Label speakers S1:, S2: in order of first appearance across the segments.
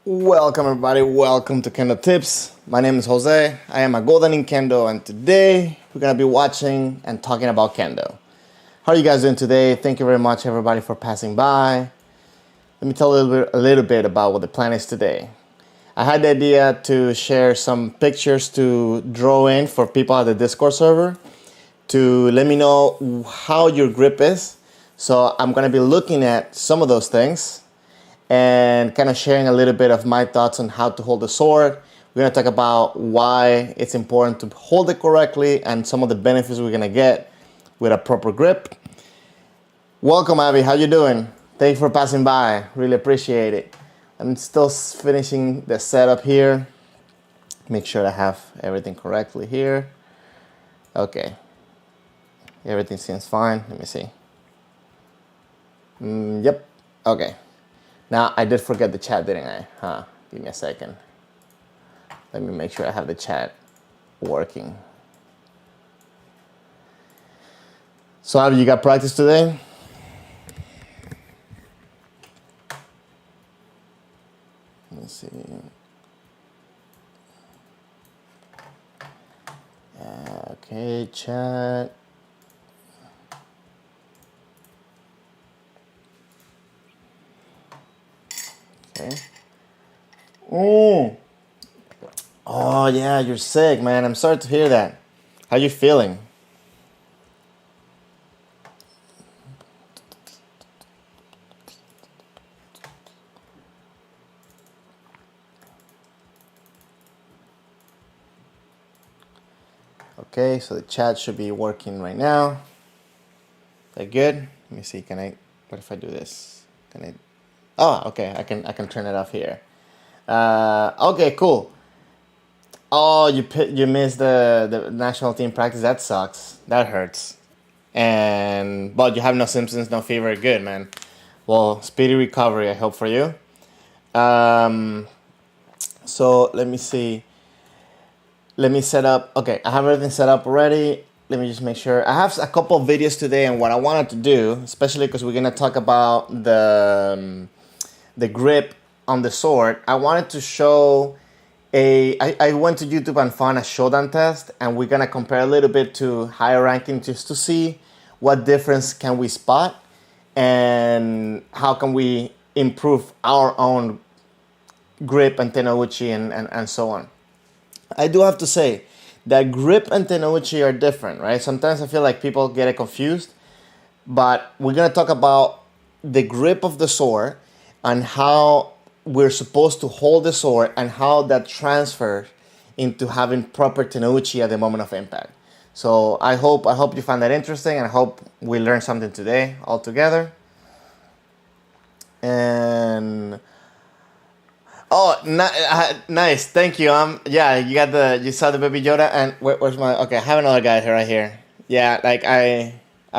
S1: Welcome everybody, welcome to Kendo Tips. My name is Jose, I am a golden in Kendo, and today we're going to be watching and talking about Kendo. How are you guys doing today? Thank you very much everybody for passing by. Let me tell a little bit about what the plan is today. I had the idea to share some pictures to draw in for people at the Discord server to let me know how your grip is. So I'm going to be looking at some of those things and kind of sharing a little bit of my thoughts on how to hold the sword. We're going to talk about why it's important to hold it correctly and some of the benefits we're going to get with a proper grip. Welcome, Abby. How you doing? Thank you for passing by. Really appreciate it. I'm still finishing the setup here. Make sure I have everything correctly here. Okay. Everything seems fine. Let me see. Yep. Okay. Now, I did forget the chat, didn't I? Give me a second. Let me make sure I have the chat working. So, Abby, you got practice today? Let me see. Okay, chat. Okay. Oh yeah, you're sick, man. I'm sorry to hear that. How you feeling? Okay, so the chat should be working right now. That good? Let me see. What if I do this? Can I? Oh, okay. I can turn it off here. Okay, cool. Oh, you missed the national team practice. That sucks. That hurts. But you have no symptoms, no fever. Good, man. Well, speedy recovery. I hope for you. So let me see. Let me set up. Okay, I have everything set up already. Let me just make sure. I have a couple of videos today, and what I wanted to do, especially because we're gonna talk about the grip on the sword, I wanted to show I went to YouTube and found a Shodan test, and we're gonna compare a little bit to higher ranking just to see what difference can we spot and how can we improve our own grip and Tenouchi and so on. I do have to say that grip and Tenouchi are different, right? Sometimes I feel like people get it confused, but we're gonna talk about the grip of the sword and how we're supposed to hold the sword and how that transfers into having proper Tenouchi at the moment of impact. So I hope you find that interesting, and I hope we learn something today all together. And nice, thank you. Yeah, you saw the Baby Yoda, and where's my? Okay, I have another guy here right here. Yeah, like I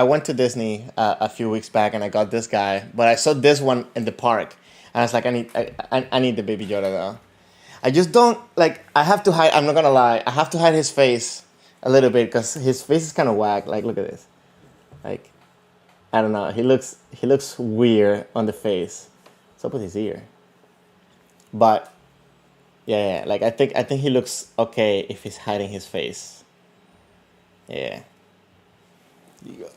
S1: went to Disney a few weeks back, and I got this guy, but I saw this one in the park, and I was like, I need the Baby Yoda though. I just don't like. I have to hide. I'm not gonna lie. I have to hide his face a little bit because his face is kind of whack. Like, look at this. Like, I don't know. He looks weird on the face. What's up with his ear? But yeah, like I think he looks okay if he's hiding his face. Yeah. You go.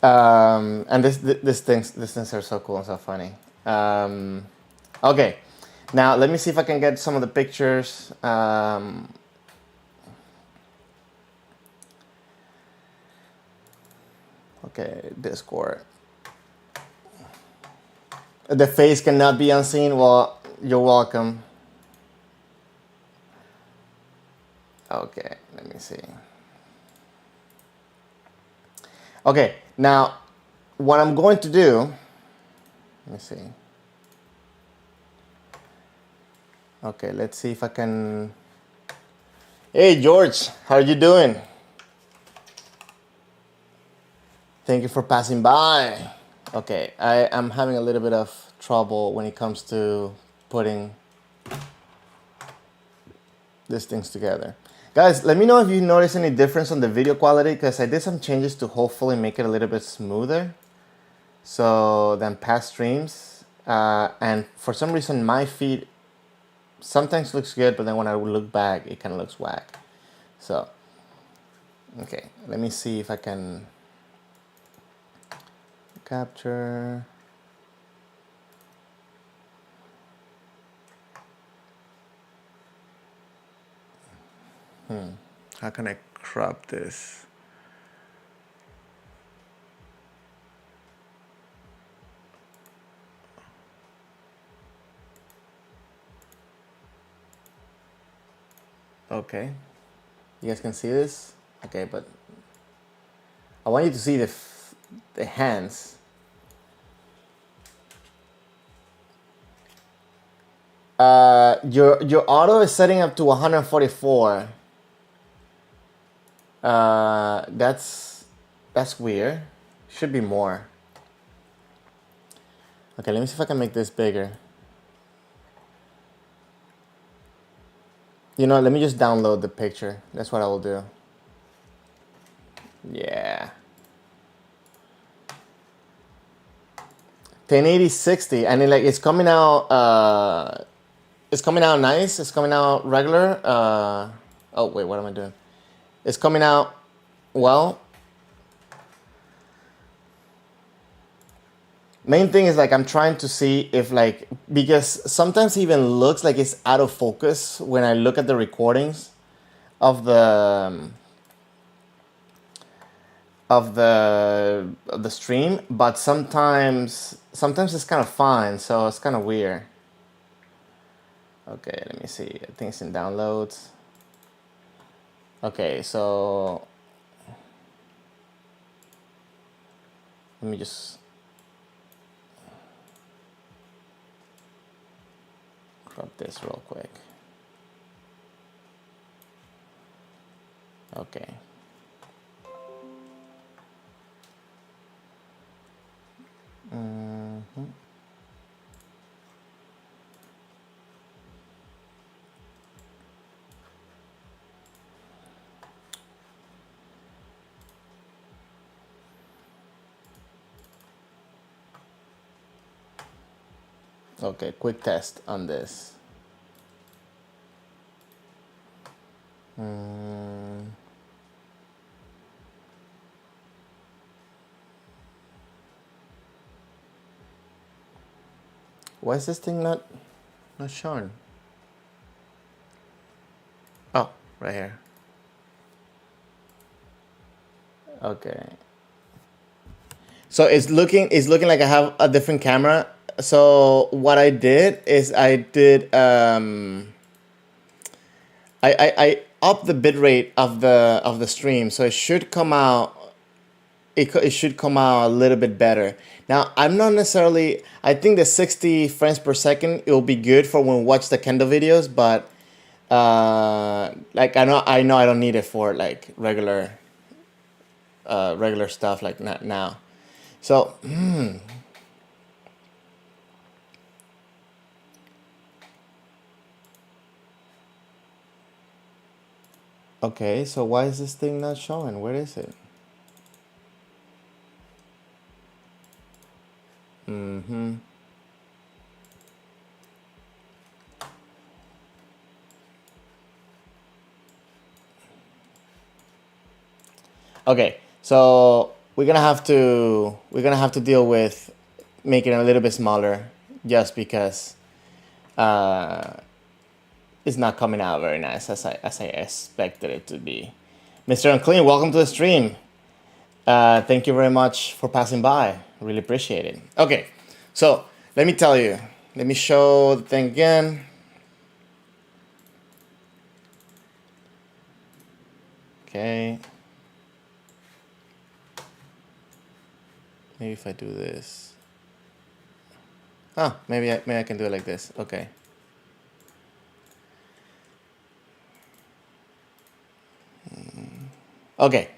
S1: And these things are so cool and so funny. Okay, now let me see if I can get some of the pictures. Okay, Discord. The face cannot be unseen. Well, you're welcome. Okay, let me see. Okay, now what I'm going to do, let me see. Okay, let's see if I can. Hey, George, how are you doing? Thank you for passing by. Okay, I am having a little bit of trouble when it comes to putting these things together. Guys, let me know if you notice any difference on the video quality, because I did some changes to hopefully make it a little bit smoother. So than past streams. And for some reason, my feed sometimes looks good, but then when I look back, it kind of looks whack. So, okay, let me see if I can capture. How can I crop this? Okay, you guys can see this? Okay, but I want you to see the hands. Your auto is setting up to 144. That's weird. Should be more. Okay, let me see if I can make this bigger. You know, let me just download the picture. That's what I will do. Yeah. 1080 60, and it's coming out. It's coming out nice. It's coming out regular. Oh wait, what am I doing? It's coming out well. Main thing is like I'm trying to see if because sometimes it even looks like it's out of focus when I look at the recordings of the stream, but sometimes it's kind of fine, so it's kind of weird. Okay, let me see. I think it's in downloads. Okay, so let me just crop this real quick. Okay. Okay, quick test on this. Why is this thing not showing? Oh, right here. Okay. So it's looking like I have a different camera. So what I did is I upped the bitrate of the stream, so it should come out. It should come out a little bit better. Now I'm not necessarily. I think the 60 frames per second it will be good for when we watch the Kendo videos, but like I know I don't need it for like regular stuff like not now. So okay, so why is this thing not showing? Where is it? Okay, so we're gonna have to deal with making it a little bit smaller, just because it's not coming out very nice as I expected it to be. Mr. Unclean, welcome to the stream. Thank you very much for passing by. Really appreciate it. Okay, so let me tell you. Let me show the thing again. Okay. Maybe if I do this. Maybe I can do it like this. Okay. Okay.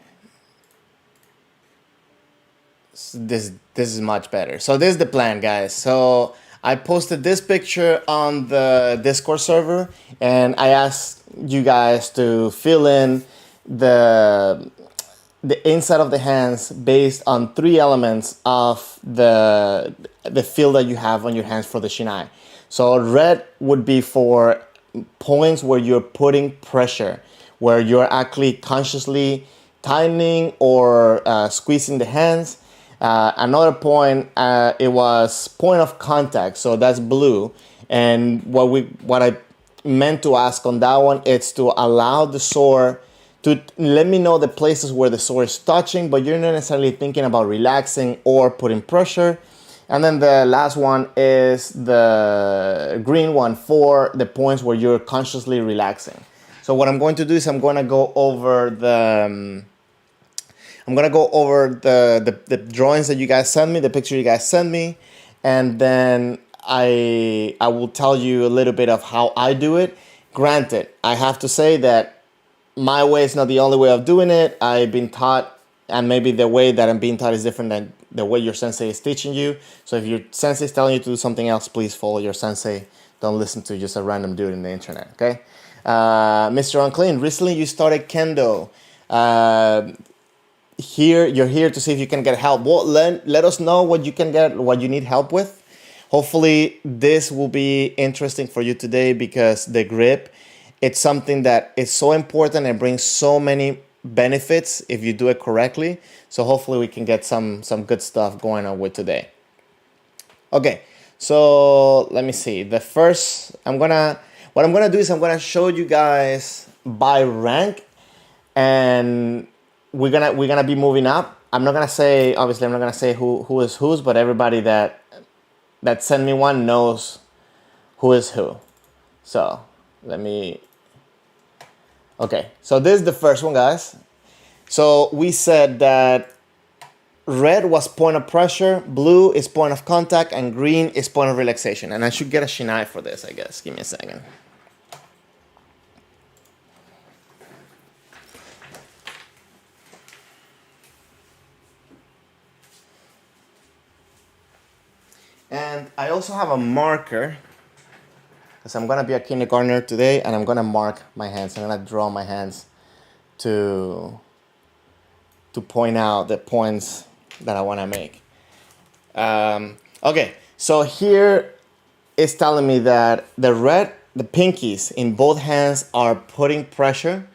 S1: So this is much better. So this is the plan, guys. So I posted this picture on the Discord server, and I asked you guys to fill in the the inside of the hands based on 3 elements of the feel that you have on your hands for the shinai. So red would be for points where you're putting pressure, where you're actually consciously tightening or squeezing the hands. Another point, it was point of contact, so that's blue. And what I meant to ask on that one is to allow the sword to let me know the places where the sword is touching, but you're not necessarily thinking about relaxing or putting pressure. And then the last one is the green one for the points where you're consciously relaxing. So what I'm going to do is I'm going to go over the drawings that you guys sent me, the picture you guys sent me, and then I will tell you a little bit of how I do it. Granted, I have to say that my way is not the only way of doing it. I've been taught, and maybe the way that I'm being taught is different than the way your sensei is teaching you. So if your sensei is telling you to do something else, please follow your sensei. Don't listen to just a random dude in the internet, okay? Mr. Unclean, recently you started Kendo. You're here to see if you can get help. Well, let us know what you need help with. Hopefully this will be interesting for you today, because the grip, it's something that is so important and brings so many benefits if you do it correctly. So hopefully we can get some good stuff going on with today. Okay, so let me see. What I'm gonna do is I'm gonna show you guys by rank, and we're gonna be moving up. I'm not gonna say who is whose, but everybody that sent me one knows who is who. So okay, so this is the first one, guys. So we said that red was point of pressure, blue is point of contact, and green is point of relaxation. And I should get a shinai for this, I guess. Give me a second. And I also have a marker, because I'm gonna be a kindergartner today, and I'm gonna mark my hands. I'm gonna draw my hands to point out the points that I wanna make. Okay, so here it's telling me that the pinkies in both hands are putting pressure,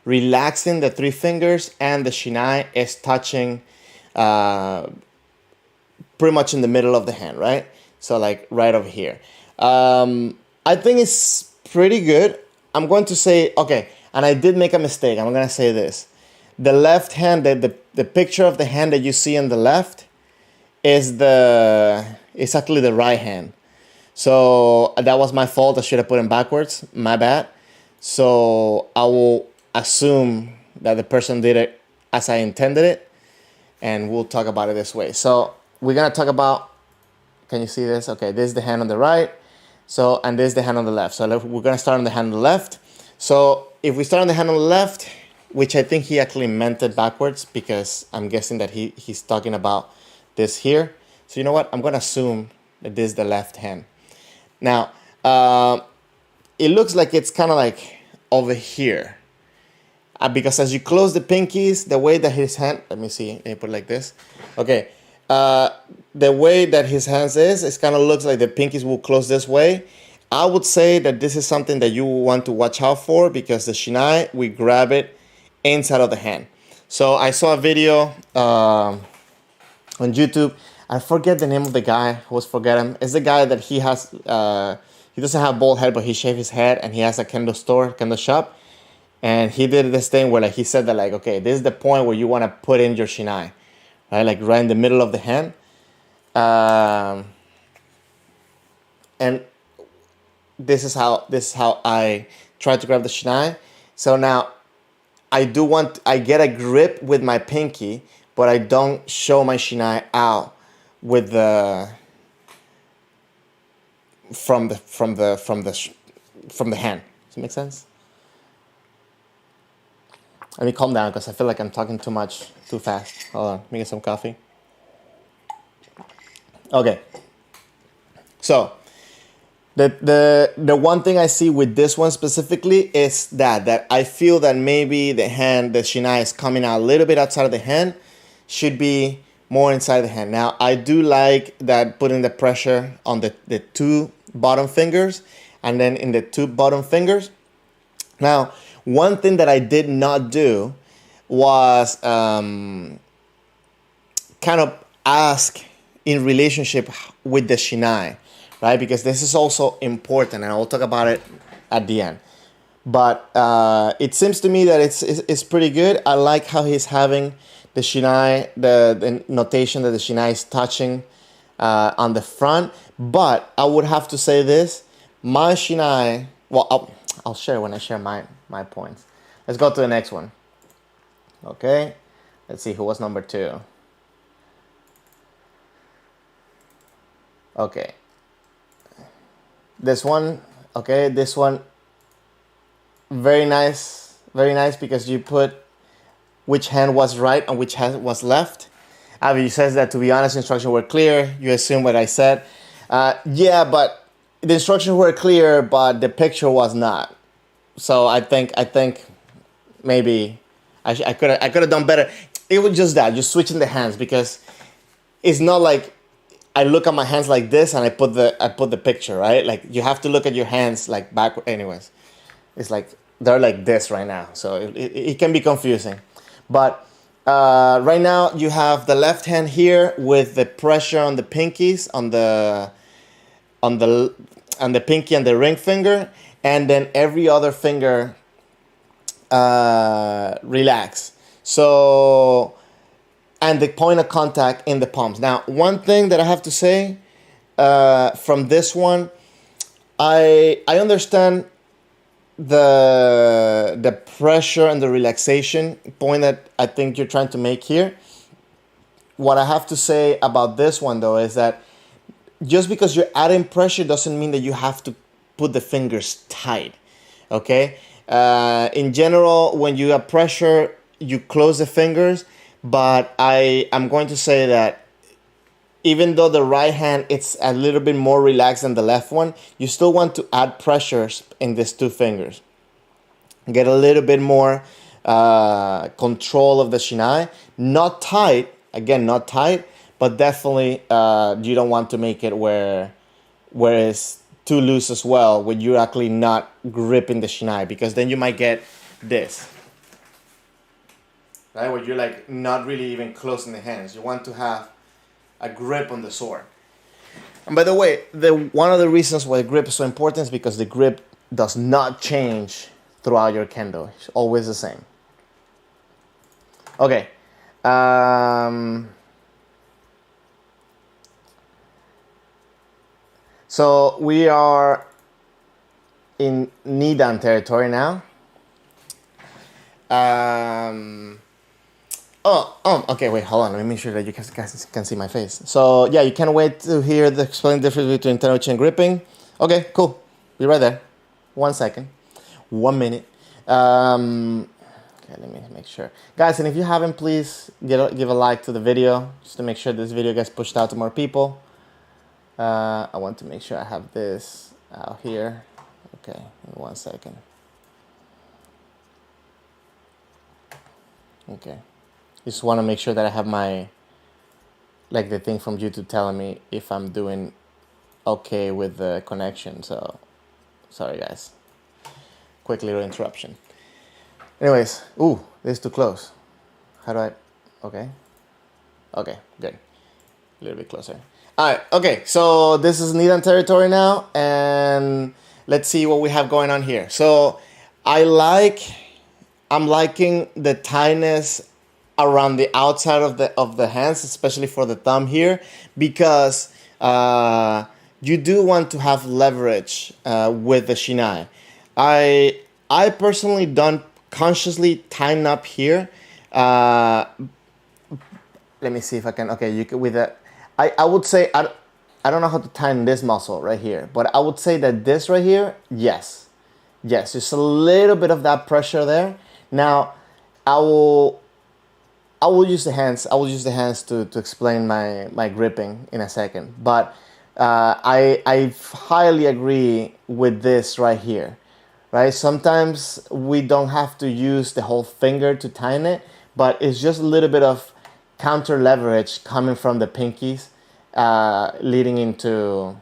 S1: relaxing the 3 fingers, and the shinai is touching pretty much in the middle of the hand, right? So like right over here. I think it's pretty good. I'm going to say, okay, and I did make a mistake. I'm gonna say this. The left hand, the picture of the hand that you see on the left is actually the right hand. So that was my fault. I should have put it backwards. My bad. So I will assume that the person did it as I intended it, and we'll talk about it this way. So we're gonna talk about, can you see this? Okay, this is the hand on the right. So, and this is the hand on the left. So we're gonna start on the hand on the left. So if we start on the hand on the left, which I think he actually meant it backwards, because I'm guessing that he's talking about this here. So you know what? I'm gonna assume that this is the left hand. Now, it looks like it's kind of like over here. Because as you close the pinkies, the way that his hand, let me see, let me put it like this. Okay, the way that his hands is, it kind of looks like the pinkies will close this way. I would say that this is something that you want to watch out for, because the shinai, we grab it inside of the hand. So I saw a video on YouTube. I forget the name of the guy. I always forget him. It's the guy that he doesn't have bald head, but he shaved his head, and he has a Kendo store, Kendo shop. And he did this thing where, like, he said that, like, okay, this is the point where you want to put in your shinai, right? Like right in the middle of the hand. And this is how I try to grab the shinai. So now I get a grip with my pinky, but I don't show my shinai out with from the hand. Does it make sense? Let me calm down, because I feel like I'm talking too fast. Hold on, let me get some coffee. Okay. So The one thing I see with this one specifically is that I feel that maybe the shiai is coming out a little bit outside of the hand, should be more inside the hand. Now I do like that putting the pressure on the two bottom fingers and then in the two bottom fingers. Now one thing that I did not do was kind of ask in relationship with the shiai, right? Because this is also important, and I will talk about it at the end. But it seems to me that it's pretty good. I like how he's having the shiai, the notation that the shiai is touching on the front. But I would have to say this, my shiai, well, I'll share when I share my points. Let's go to the next one. Okay, let's see who was number 2. Okay, this one, okay, this one, very nice because you put which hand was right and which hand was left. Avi says that, to be honest, instructions were clear. You assume what I said. Yeah, but the instructions were clear, but the picture was not. So I think maybe I could have done better. It was just that, just switching the hands, because it's not like I look at my hands like this and I put the picture, right? Like you have to look at your hands like backward. Anyways, it's like they're like this right now, so it can be confusing. But right now you have the left hand here with the pressure on the pinkies, on the pinky and the ring finger, and then every other finger relax. So, and the point of contact in the palms. Now, one thing that I have to say from this one, I understand the pressure and the relaxation point that I think you're trying to make here. What I have to say about this one, though, is that just because you're adding pressure doesn't mean that you have to put the fingers tight, okay? In general, when you have pressure, you close the fingers, but I'm going to say that even though the right hand it's a little bit more relaxed than the left one, you still want to add pressures in these two fingers. Get a little bit more control of the shiai. Not tight, again, not tight, but definitely you don't want to make it where it's too loose as well, when you're actually not gripping the shiai, because then you might get this. Right, where you're like not really even closing the hands. You want to have a grip on the sword. And by the way, one of the reasons why grip is so important is because the grip does not change throughout your kendo. It's always the same. Okay. So we are in Nidan territory now. Okay, wait, hold on. Let me make sure that you guys can see my face. So, yeah, you can't wait to hear the explain the difference between Tenochi and gripping. Okay, cool. Be right there. 1 second. 1 minute. Okay, let me make sure. Guys, and if you haven't, please give a like to the video, just to make sure this video gets pushed out to more people. I want to make sure I have this out here. Okay, 1 second. Okay. Just want to make sure that I have my, like the thing from YouTube telling me if I'm doing okay with the connection. So, sorry guys. Quick little interruption. Anyways, ooh, this is too close. How do I, okay. Okay, good. A little bit closer. All right, okay, so this is Nidan territory now, and let's see what we have going on here. So, I'm liking the tightness around the outside of the hands, especially for the thumb here, because you do want to have leverage with the shiai. I personally don't consciously tighten up here. Let me see if I can. Okay, you can with that. I would say I don't know how to tighten this muscle right here, but I would say that this right here, yes, just a little bit of that pressure there. Now, I will use the hands. I will use the hands to explain my gripping in a second. But I highly agree with this right here, right? Sometimes we don't have to use the whole finger to tighten it, but it's just a little bit of counter leverage coming from the pinkies, leading into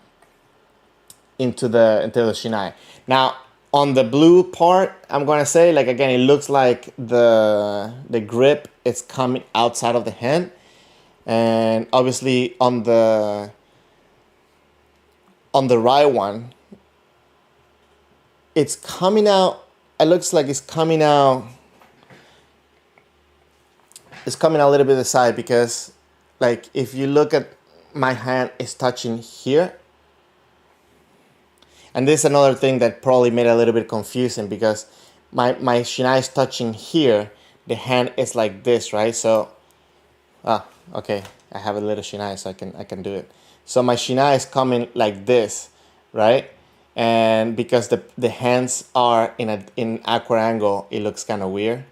S1: the shinai. Now, on the blue part, I'm gonna say, like, again, it looks like the grip is coming outside of the hand, and obviously on the right one, it's coming out. It looks like it's coming out. It's coming out a little bit of the side because, like, if you look at my hand, is touching here. And this is another thing that probably made it a little bit confusing because my shinai is touching here. The hand is like this, right? So, okay, I have a little shinai, so I can do it. So my shinai is coming like this, right? And because the hands are in awkward angle, it looks kind of weird.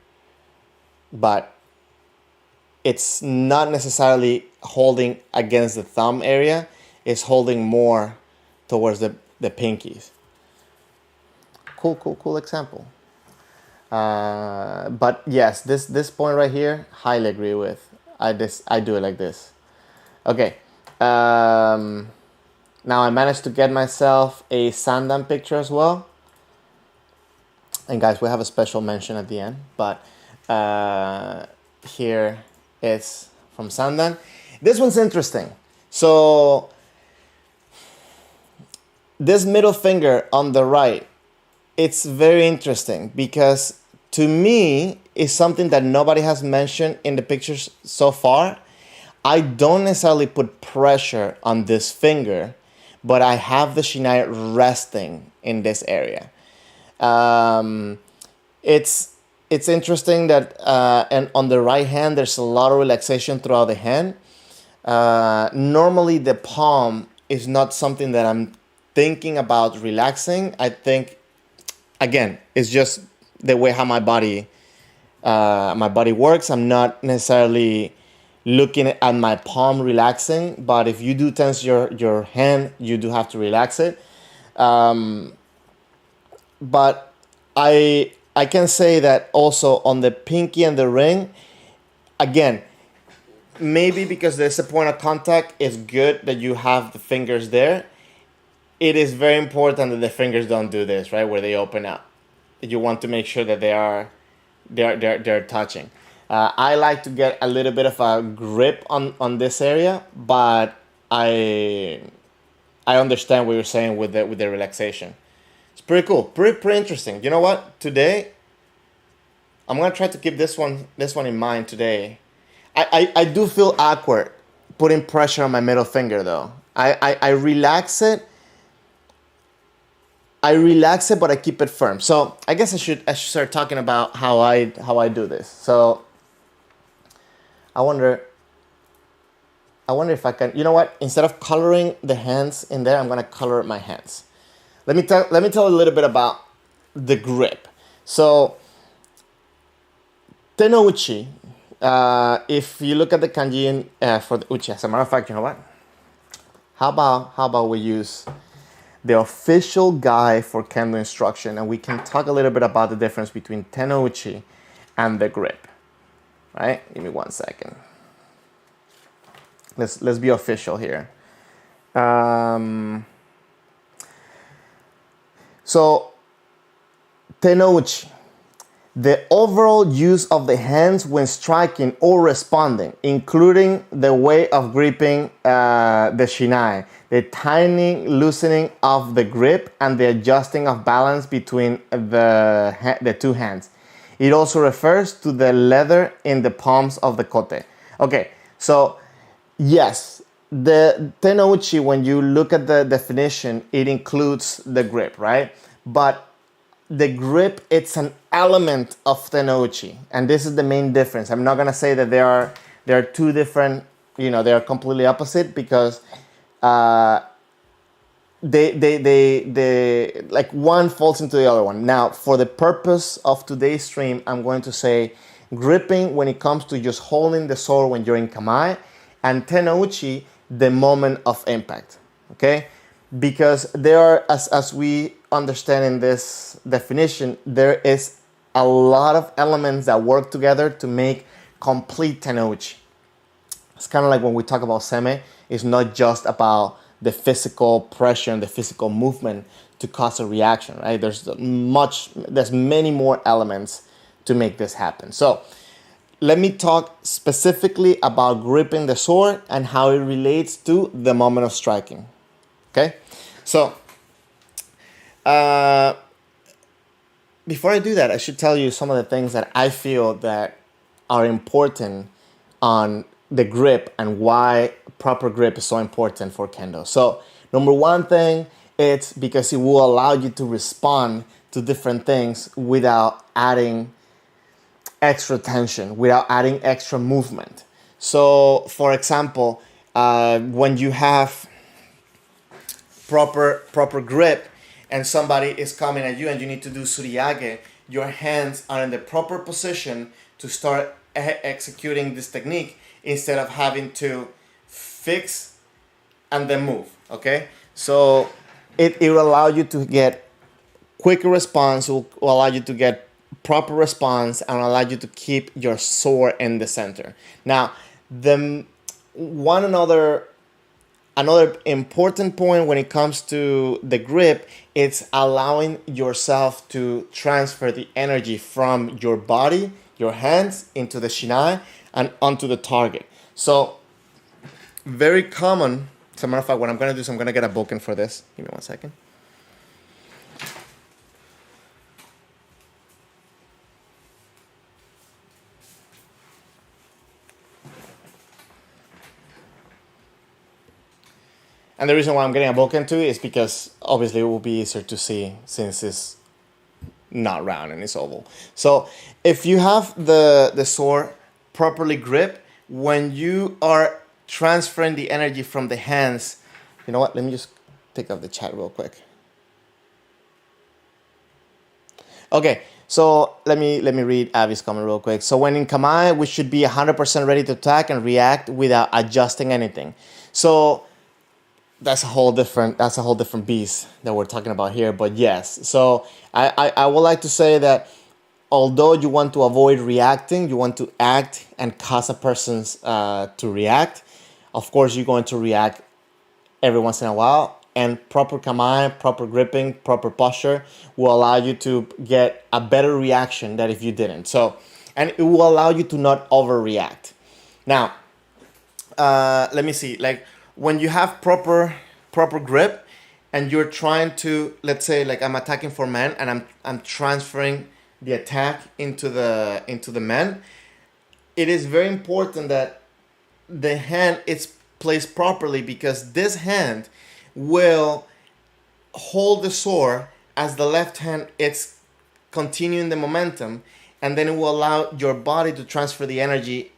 S1: But it's not necessarily holding against the thumb area. It's holding more towards the pinkies. Cool example. But yes, this point right here, highly agree with. I do it like this. Okay. Now I managed to get myself a Sandan picture as well. And guys, we have a special mention at the end, but here is from Sandan. This one's interesting. So this middle finger on the right, it's very interesting because to me, it's something that nobody has mentioned in the pictures so far. I don't necessarily put pressure on this finger, but I have the shinai resting in this area. It's interesting that and on the right hand, there's a lot of relaxation throughout the hand. Normally, the palm is not something that I'm thinking about relaxing. I think, again, it's just the way how my body works. I'm not necessarily looking at my palm relaxing, but if you do tense your hand, you do have to relax it. But I can say that also on the pinky and the ring, again, maybe because there's a point of contact, it's good that you have the fingers there. It is very important that the fingers don't do this, right, where they open up. You want to make sure that they're touching. I like to get a little bit of a grip on this area, but I understand what you're saying with the relaxation. It's pretty cool, pretty interesting. You know what? Today, I'm gonna try to keep this one in mind today. I do feel awkward putting pressure on my middle finger though. I relax it. But I keep it firm. So I guess I should start talking about how I do this. So I wonder if I can. You know what? Instead of coloring the hands in there, I'm gonna color my hands. Let me tell a little bit about the grip. So Tenochi, if you look at the kanji for the uchi, as a matter of fact, you know what? How about we use the official guide for Kendo instruction, and we can talk a little bit about the difference between Tenouchi and the grip. Right? Give me 1 second. Let's be official here. So Tenouchi, the overall use of the hands when striking or responding, including the way of gripping the shinai, the tightening, loosening of the grip, and the adjusting of balance between the two hands. It also refers to the leather in the palms of the kote. Okay, so yes, the Tenouchi, when you look at the definition, it includes the grip, right? But the grip, it's an element of Tenouchi, and this is the main difference. I'm not gonna say that they are two different, they are completely opposite, because they like one falls into the other one. Now, for the purpose of today's stream, I'm going to say gripping when it comes to just holding the sword when you're in kamae, and Tenouchi, the moment of impact, okay? Because there are, as we understand in this definition, there is a lot of elements that work together to make complete Tenouchi. It's kind of like when we talk about seme, it's not just about the physical pressure and the physical movement to cause a reaction, right? There's many more elements to make this happen. So let me talk specifically about gripping the sword and how it relates to the moment of striking. Okay, so before I do that, I should tell you some of the things that I feel that are important on the grip and why proper grip is so important for Kendo. So number one thing, it's because it will allow you to respond to different things without adding extra tension, without adding extra movement. So for example, when you have proper grip and somebody is coming at you and you need to do suriage, your hands are in the proper position to start executing this technique instead of having to fix and then move, okay? So it will allow you to get quicker response, will allow you to get proper response, and allow you to keep your sword in the center. Now, another important point when it comes to the grip, it's allowing yourself to transfer the energy from your body, your hands, into the shiai and onto the target. So very common. As a matter of fact, what I'm going to do is I'm going to get a bokken for this. Give me 1 second. And the reason why I'm getting a bokken too is because obviously it will be easier to see since it's not round and it's oval. So if you have the sword properly gripped, when you are transferring the energy from the hands, you know what? Let me just take off the chat real quick. Okay, so let me read Avi's comment real quick. So when in kamae, we should be 100% ready to attack and react without adjusting anything. So that's a whole different beast that we're talking about here. But yes, so I would like to say that although you want to avoid reacting, you want to act and cause a person to react. Of course, you're going to react every once in a while, and proper kamae, proper gripping, proper posture will allow you to get a better reaction than if you didn't. So, and it will allow you to not overreact. Now, let me see, like when you have proper grip and you're trying to, let's say like I'm attacking for man and I'm transferring the attack into the man, it is very important that the hand is placed properly, because this hand will hold the sword as the left hand it's continuing the momentum, and then it will allow your body to transfer the energy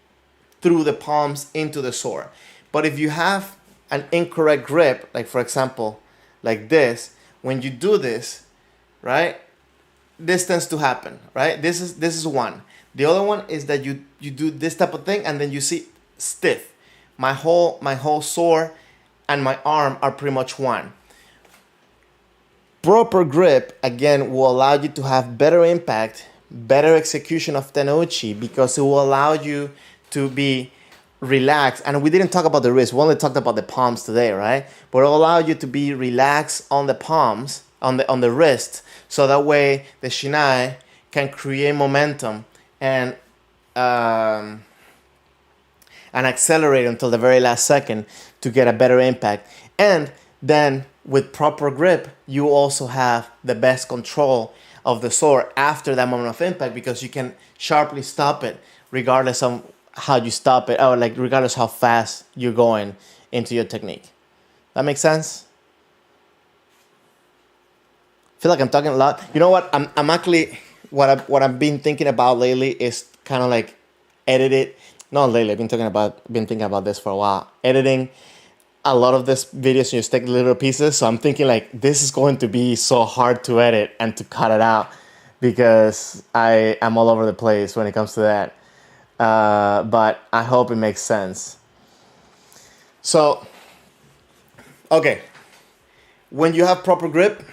S1: through the palms into the sword. But if you have an incorrect grip, like for example, like this, when you do this, right, this tends to happen, right? This is one. The other one is that you do this type of thing and then you see stiff. My whole sword and my arm are pretty much one. Proper grip, again, will allow you to have better impact, better execution of Tenochi, because it will allow you to be relaxed. And we didn't talk about the wrist. We only talked about the palms today, right? But it will allow you to be relaxed on the palms, on the wrist, so that way the shiai can create momentum and accelerate until the very last second to get a better impact. And then with proper grip, you also have the best control of the sword after that moment of impact, because you can sharply stop it regardless of how you stop it, or like regardless how fast you're going into your technique. That makes sense? I feel like I'm talking a lot. You know what? I'm actually, what I've been thinking about lately is kind of like edit it. Not lately, I've been thinking about this for a while. Editing a lot of this videos, you just take little pieces. So I'm thinking like this is going to be so hard to edit and to cut it out, because I am all over the place when it comes to that. But I hope it makes sense. So, okay. when you have proper grip,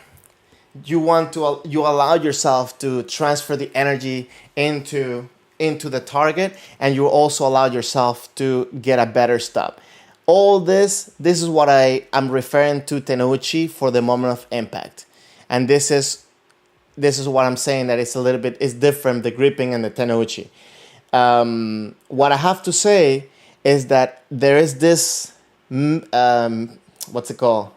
S1: you allow yourself to transfer the energy into the target, and you also allow yourself to get a better stop. All this is what I'm referring to Tenouchi for the moment of impact. And this is what I'm saying, that it's different, the gripping and the Tenouchi. What I have to say is that there is this, what's it called?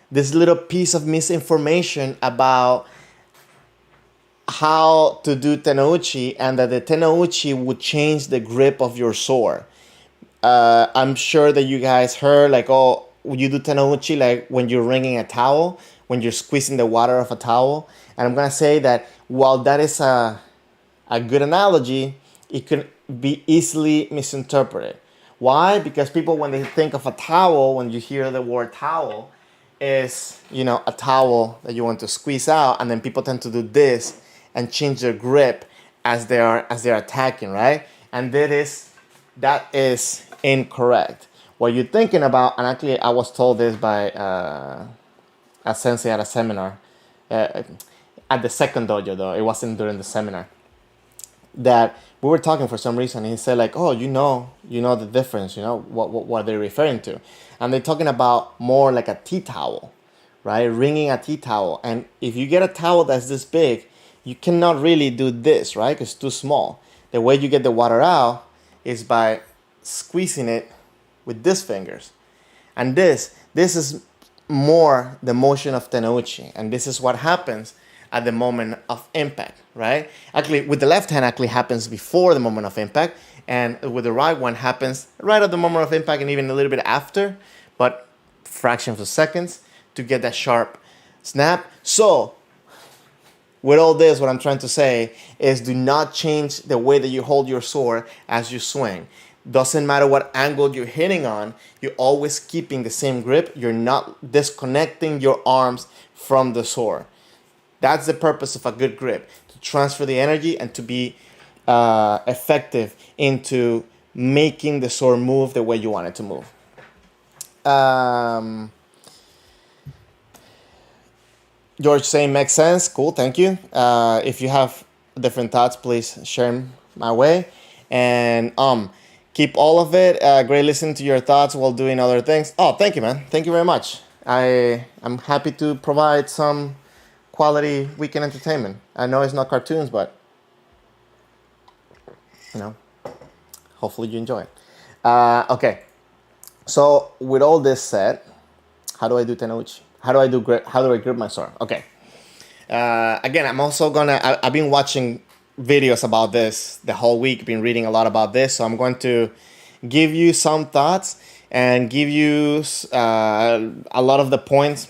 S1: This little piece of misinformation about how to do Tenouchi, and that the Tenouchi would change the grip of your sword. I'm sure that you guys heard, like, oh, you do Tenouchi like when you're wringing a towel, when you're squeezing the water of a towel. And I'm going to say that while that is a good analogy, it could be easily misinterpreted. Why? Because people, when they think of a towel, when you hear the word towel, is, a towel that you want to squeeze out, and then people tend to do this and change their grip as they're attacking, right? And that is incorrect. What you're thinking about, and actually I was told this by a sensei at a seminar, at the second dojo though, it wasn't during the seminar, that we were talking for some reason, and he said like, oh, you know the difference, what they're referring to. And they're talking about more like a tea towel, right? Wringing a tea towel. And if you get a towel that's this big, you cannot really do this, right? Because it's too small. The way you get the water out is by squeezing it with these fingers. And this is more the motion of Tenouchi. And this is what happens at the moment of impact, right? Actually, with the left hand actually happens before the moment of impact, and with the right one happens right at the moment of impact and even a little bit after, but fractions of seconds to get that sharp snap. So, with all this, what I'm trying to say is, do not change the way that you hold your sword as you swing. Doesn't matter what angle you're hitting on, you're always keeping the same grip. You're not disconnecting your arms from the sword. That's the purpose of a good grip, to transfer the energy and to be effective into making the sword move the way you want it to move. George saying makes sense. Cool, thank you. If you have different thoughts, please share them my way. And keep all of it. Great listening to your thoughts while doing other things. Oh, thank you, man. Thank you very much. I'm happy to provide some quality weekend entertainment. I know it's not cartoons, but hopefully you enjoy it. Okay, so with all this said, how do I do Tenouchi? How do I grip my sword? Okay. Again, I'm also I've been watching videos about this the whole week. Been reading a lot about this, so I'm going to give you some thoughts and give you a lot of the points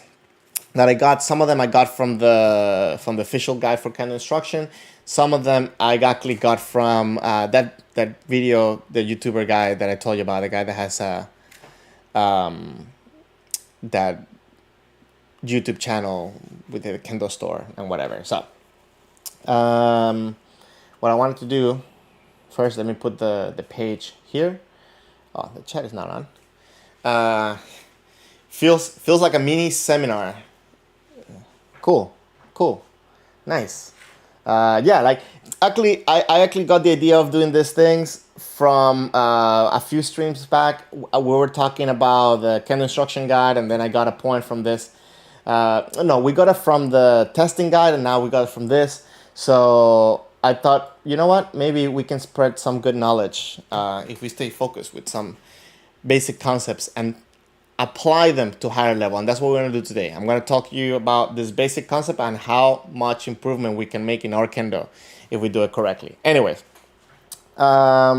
S1: that I got. Some of them I got from the official guide for Kendo instruction. Some of them I actually got from that video, the YouTuber guy that I told you about, the guy that has that YouTube channel with the Kendo store and whatever. So what I wanted to do first, let me put the page here. Oh, the chat is not on. Feels like a mini seminar. Cool, nice. Yeah, like actually, I actually got the idea of doing these things from a few streams back. We were talking about the Kendo instruction guide, and then I got a point from this. No, we got it from the testing guide, and now we got it from this. So I thought, you know what? Maybe we can spread some good knowledge if we stay focused with some basic concepts and apply them to higher level. And that's what we're going to do today. I'm going to talk to you about this basic concept and how much improvement we can make in our Kendo if we do it correctly. Anyways, let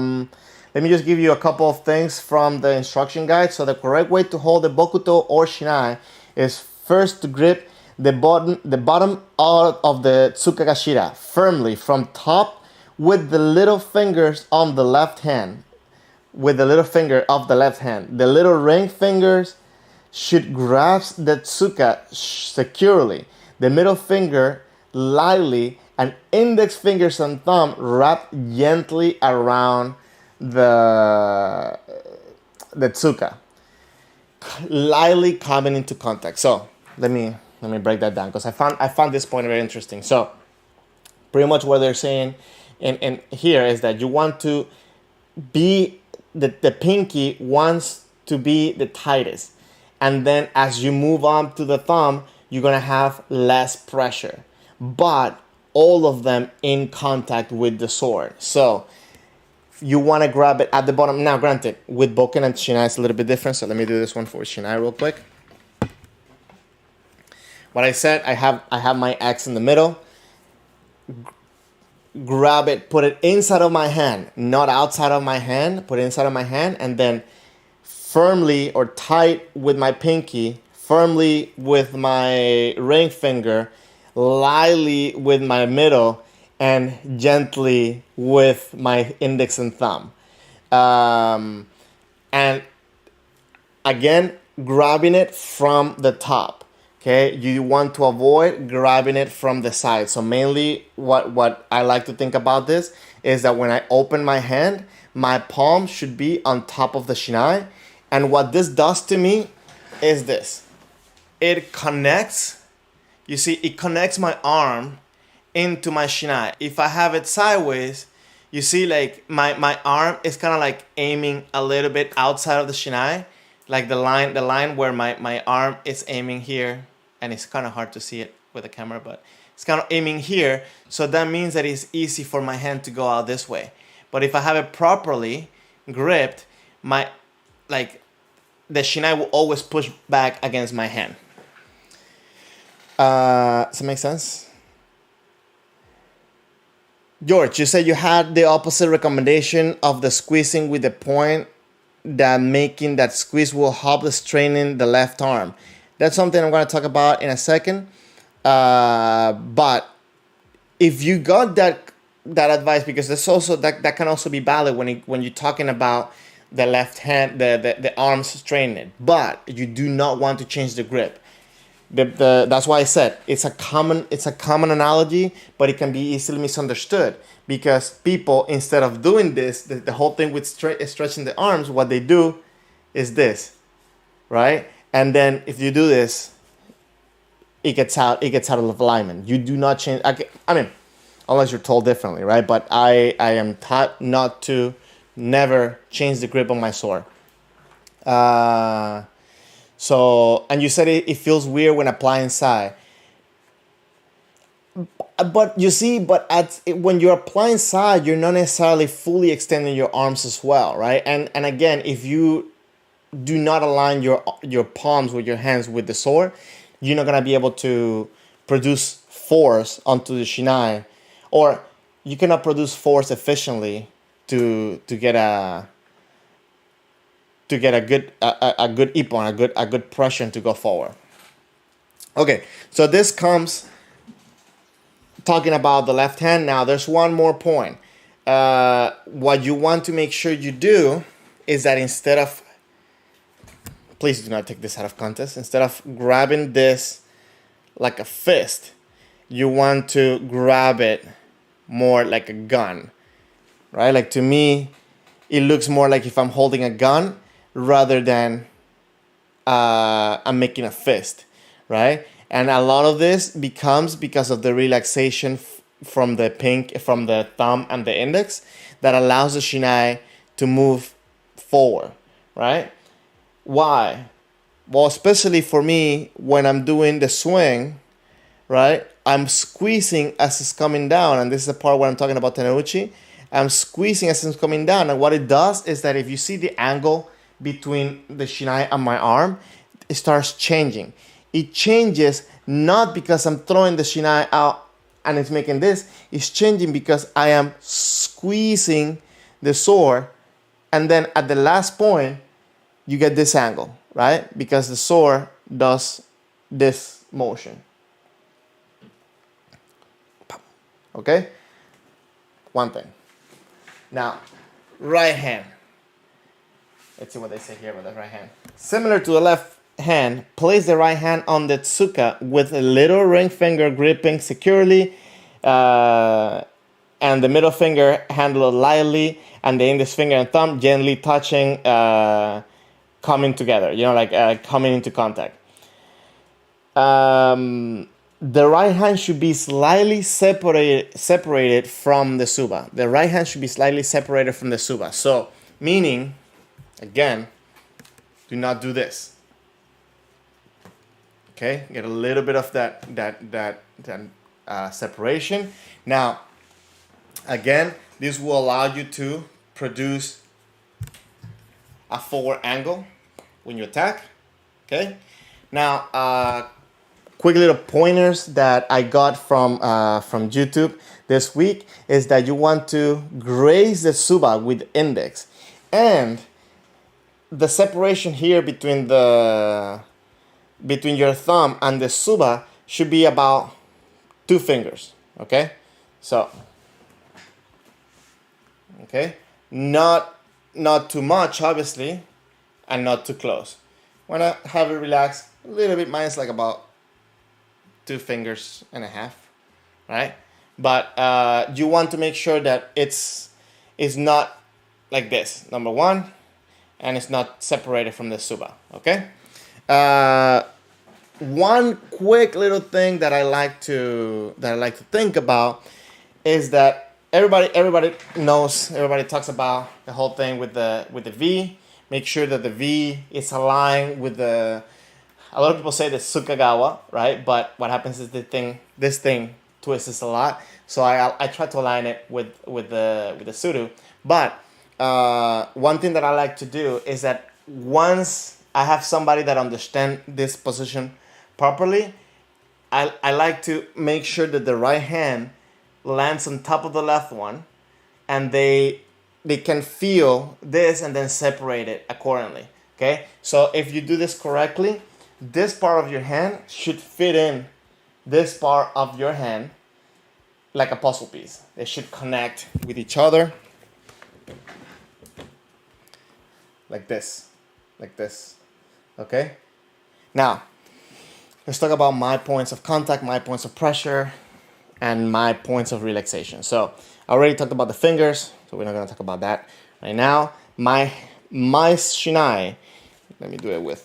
S1: me just give you a couple of things from the instruction guide. So the correct way to hold the bokuto or shiai is first to grip the bottom of the tsukagashira firmly from top with the little fingers on the left hand. With the little finger of the left hand. The little ring fingers should grasp the tsuka securely. The middle finger lightly, and index fingers and thumb wrap gently around the tsuka, lightly coming into contact. So let me break that down because I found this point very interesting. So pretty much what they're saying in here is that you want to be the pinky wants to be the tightest, and then as you move on to the thumb, you're gonna have less pressure, but all of them in contact with the sword. So you want to grab it at the bottom. Now, granted, with Bokken and Shiai, it's a little bit different. So let me do this one for Shiai real quick. What I said, I have my X in the middle. Grab it, put it inside of my hand, not outside of my hand. Put it inside of my hand, and then firmly or tight with my pinky, firmly with my ring finger, lightly with my middle, and gently with my index and thumb. And again, grabbing it from the top. Okay, you want to avoid grabbing it from the side. So mainly what I like to think about this is that when I open my hand, my palm should be on top of the shiai. And what this does to me is this. It connects, you see, it connects my arm into my shiai. If I have it sideways, you see like my arm is kind of like aiming a little bit outside of the shiai. Like the line where my arm is aiming here, and it's kind of hard to see it with the camera, but it's kind of aiming here. So that means that it's easy for my hand to go out this way. But if I have it properly gripped, the shiai will always push back against my hand. Does that make sense? George, you said you had the opposite recommendation of the squeezing with the point, that making that squeeze will help the straining the left arm. That's something I'm going to talk about in a second. But if you got that advice, because there's also that can also be valid when you're talking about the left hand, the arms straining, but you do not want to change the grip. That's why I said it's a common analogy, but it can be easily misunderstood, because people, instead of doing this, the whole thing with stretching the arms, what they do is this, right? And then if you do this, it gets out of alignment. You do not change. I mean, unless you're told differently, right? But I am taught not to never change the grip on my sword. So, and you said it feels weird when applying sai. But you see, when you're applying sai, you're not necessarily fully extending your arms as well, right? And again, if you do not align your palms with your hands with the sword, you're not gonna be able to produce force onto the shiai, or you cannot produce force efficiently to get a good ippon, a good pressure to go forward. Okay, so this comes talking about the left hand. Now there's one more point. What you want to make sure you do is that instead of, please do not take this out of context, instead of grabbing this like a fist, you want to grab it more like a gun, right? Like, to me, it looks more like if I'm holding a gun rather than I'm making a fist, right? And a lot of this becomes because of the relaxation from the thumb and the index that allows the shiai to move forward, right? Why? Well, especially for me, when I'm doing the swing, right? I'm squeezing as it's coming down, and this is the part where I'm talking about Tenouchi. I'm squeezing as it's coming down, and what it does is that if you see the angle between the shiai and my arm, it starts changing. It changes not because I'm throwing the shiai out and it's making this. It's changing because I am squeezing the sword, and then at the last point, you get this angle, right? Because the sword does this motion. Okay? One thing. Now, right hand. Let's see what they say here about the right hand. Similar to the left hand, place the right hand on the tsuka with a little ring finger gripping securely, and the middle finger handled lightly, and the index finger and thumb gently touching, coming together, coming into contact. the right hand should be slightly separated from the suba. The right hand should be slightly separated from the suba. So, meaning, again, do not do this. Okay, get a little bit of that separation. Now, again, this will allow you to produce a forward angle when you attack. Okay, now quick little pointers that I got from YouTube this week is that you want to graze the suba with index, and the separation here between your thumb and the suba should be about 2 fingers. Okay, so okay, not too much obviously, and not too close. Wanna have it relaxed a little bit. Mine's like about 2 fingers and a half, right? But you want to make sure that it's not like this, number one, and it's not separated from the suba. Okay. One quick little thing that I like to think about is that everybody knows, everybody talks about the whole thing with the V. Make sure that the V is aligned with the. A lot of people say the Sukagawa, right? But what happens is this thing twists a lot. So I try to align it with the Suru. But one thing that I like to do is that once I have somebody that understands this position properly, I like to make sure that the right hand lands on top of the left one, and they can feel this and then separate it accordingly. Okay, so if you do this correctly, this part of your hand should fit in this part of your hand like a puzzle piece. They should connect with each other like this. Okay, now let's talk about my points of contact, my points of pressure, and my points of relaxation. So I already talked about the fingers, so we're not going to talk about that right now. My shinai, let me do it with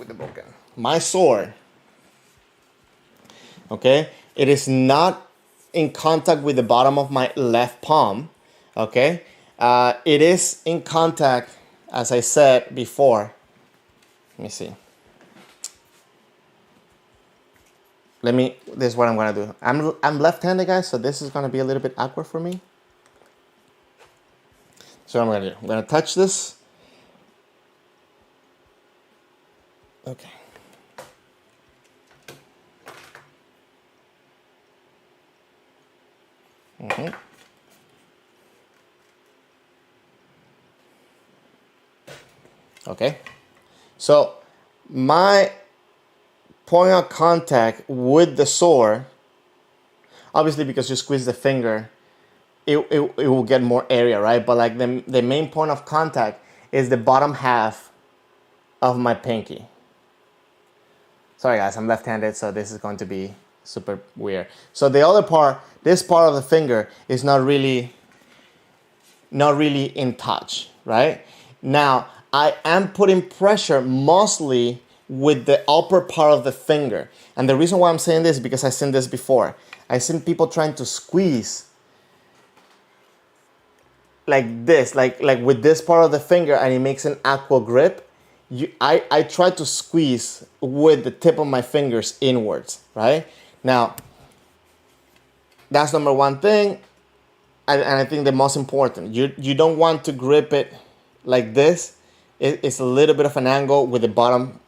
S1: the boken. My sword, okay, it is not in contact with the bottom of my left palm, okay? It is in contact, as I said before. Let me see. This is what I'm gonna do. I'm left-handed, guys, so this is gonna be a little bit awkward for me. So what I'm gonna do, I'm gonna touch this. Okay. Okay. So my point of contact with the sword, obviously because you squeeze the finger, it will get more area, right? But like the main point of contact is the bottom half of my pinky. Sorry guys, I'm left-handed, so this is going to be super weird. So the other part, this part of the finger is not really in touch, right? Now, I am putting pressure mostly with the upper part of the finger. And the reason why I'm saying this is because I've seen this before. I've seen people trying to squeeze like this, like with this part of the finger, and it makes an aqua grip. I try to squeeze with the tip of my fingers inwards, right? Now, that's number one thing, and I think the most important. You don't want to grip it like this. It's a little bit of an angle with the bottom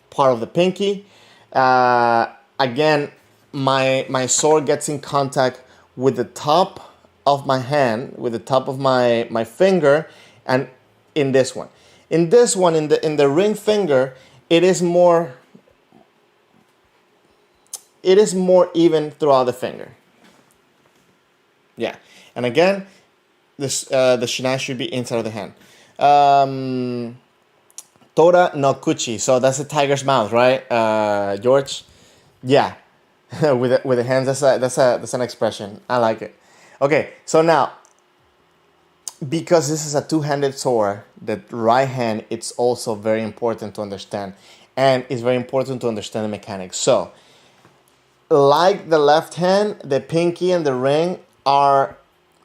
S1: part of the pinky. Again, my sword gets in contact with the top of my hand, with the top of my finger, and in this one. In this one, in the ring finger, it is more even throughout the finger. Yeah, and again, this the shinai should be inside of the hand. Tora no kuchi, so that's a tiger's mouth, right, George? Yeah, with the hands. That's an expression. I like it. Okay, so now, because this is a two-handed sword, the right hand, it's also very important to understand. and it's very important to understand the mechanics. So, like the left hand, the pinky and the ring are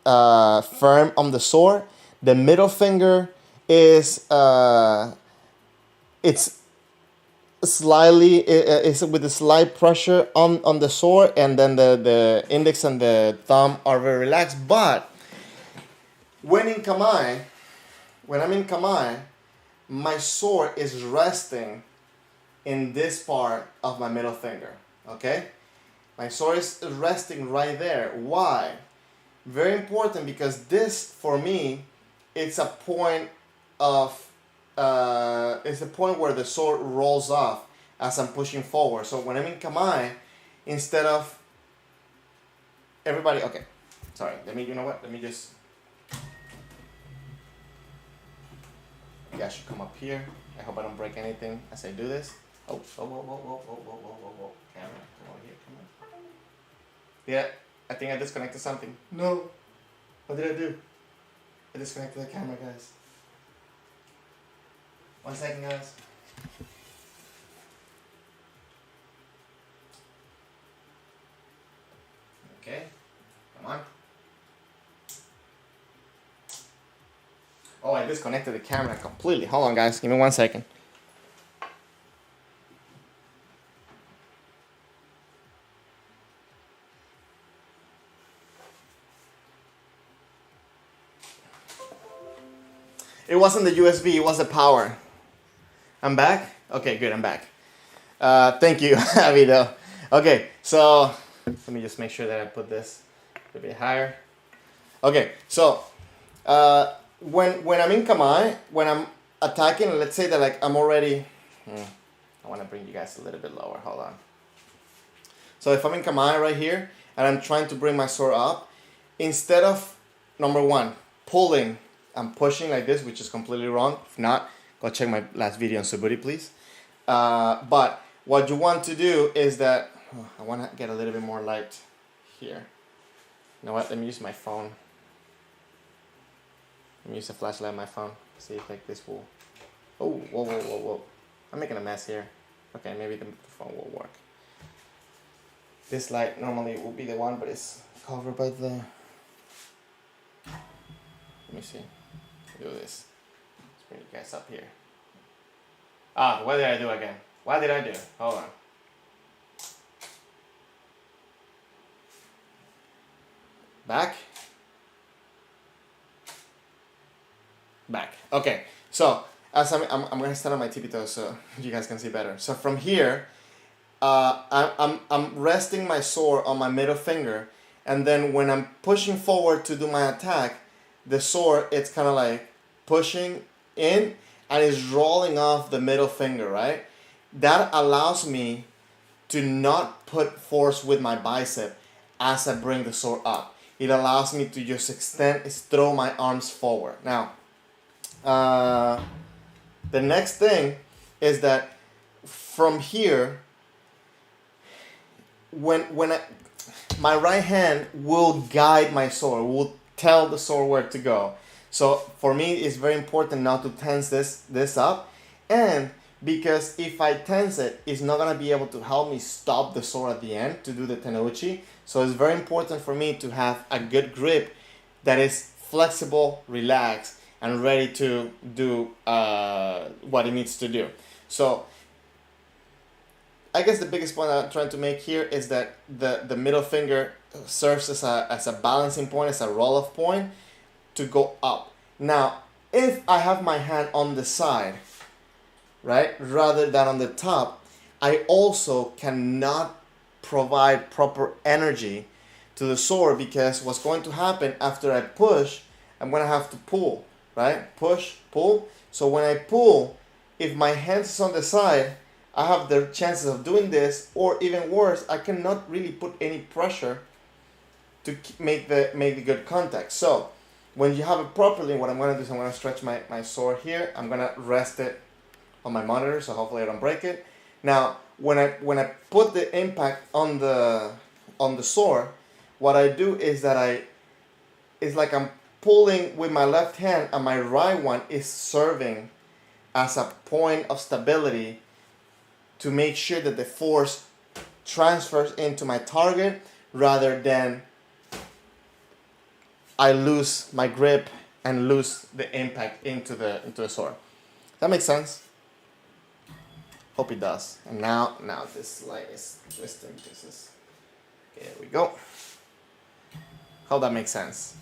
S1: firm on the sword. The middle finger is it's slightly it's with a slight pressure on the sword, and then the index and the thumb are very relaxed. But when I'm in kamae, my sword is resting in this part of my middle finger. Okay, my sword is resting right there. Why? Very important, because this for me, it's a point of it's the point where the sword rolls off as I'm pushing forward. So when I'm in kamae, instead of everybody, okay, sorry, you know what? Let me just, yeah, I should come up here. I hope I don't break anything as I do this. Oh, whoa. Camera, come over here, come on. Yeah, I think I disconnected something. No. What did I do? I disconnected the camera, guys. 1 second, guys. Okay, come on. Oh, I disconnected the camera completely. Hold on, guys. Give me 1 second. It wasn't the USB, it was the power. I'm back? Okay, good, I'm back. Thank you, Avido. Okay, so let me just make sure that I put this a bit higher. Okay, so when I'm in kamae, when I'm attacking, let's say that like I'm already, I want to bring you guys a little bit lower, hold on. So if I'm in kamae right here, and I'm trying to bring my sword up, instead of, number one, pulling, I'm pushing like this, which is completely wrong. If not, go check my last video on suburi, please. But what you want to do is that, I want to get a little bit more light here. You know what, let me use my phone. Let me use the flashlight on my phone. See if like this will, oh, whoa. I'm making a mess here. Okay, maybe the phone will work. This light normally will be the one, but it's covered by the, let me see. Do this. Let's bring you guys up here. What did I do again? What did I do? Hold on. Back. Okay. So as I'm gonna stand on my tippy toes so you guys can see better. So from here, I'm resting my sword on my middle finger, and then when I'm pushing forward to do my attack, the sword, it's kind of like pushing in and is rolling off the middle finger, right? That allows me to not put force with my bicep as I bring the sword up. It allows me to just throw my arms forward. Now, the next thing is that from here, my right hand will guide my sword, will tell the sword where to go. So for me, it's very important not to tense this up, and because if I tense it, it's not gonna be able to help me stop the sword at the end to do the Tenochi. So it's very important for me to have a good grip that is flexible, relaxed, and ready to do what it needs to do. So I guess the biggest point I'm trying to make here is that the middle finger serves as a balancing point, as a roll-off point to go up. Now, if I have my hand on the side, right, rather than on the top, I also cannot provide proper energy to the sword, because what's going to happen after I push, I'm going to have to pull, right? Push, pull. So when I pull, if my hand is on the side, I have the chances of doing this, or even worse, I cannot really put any pressure to make the good contact. So when you have it properly, what I'm going to do is I'm going to stretch my sword here. I'm going to rest it on my monitor, so hopefully I don't break it. Now, when I put the impact on the sword, what I do is that it's like I'm pulling with my left hand, and my right one is serving as a point of stability to make sure that the force transfers into my target rather than I lose my grip and lose the impact into the sword. That makes sense? Hope it does. And now this leg is twisting. Okay, there we go. Hope that makes sense.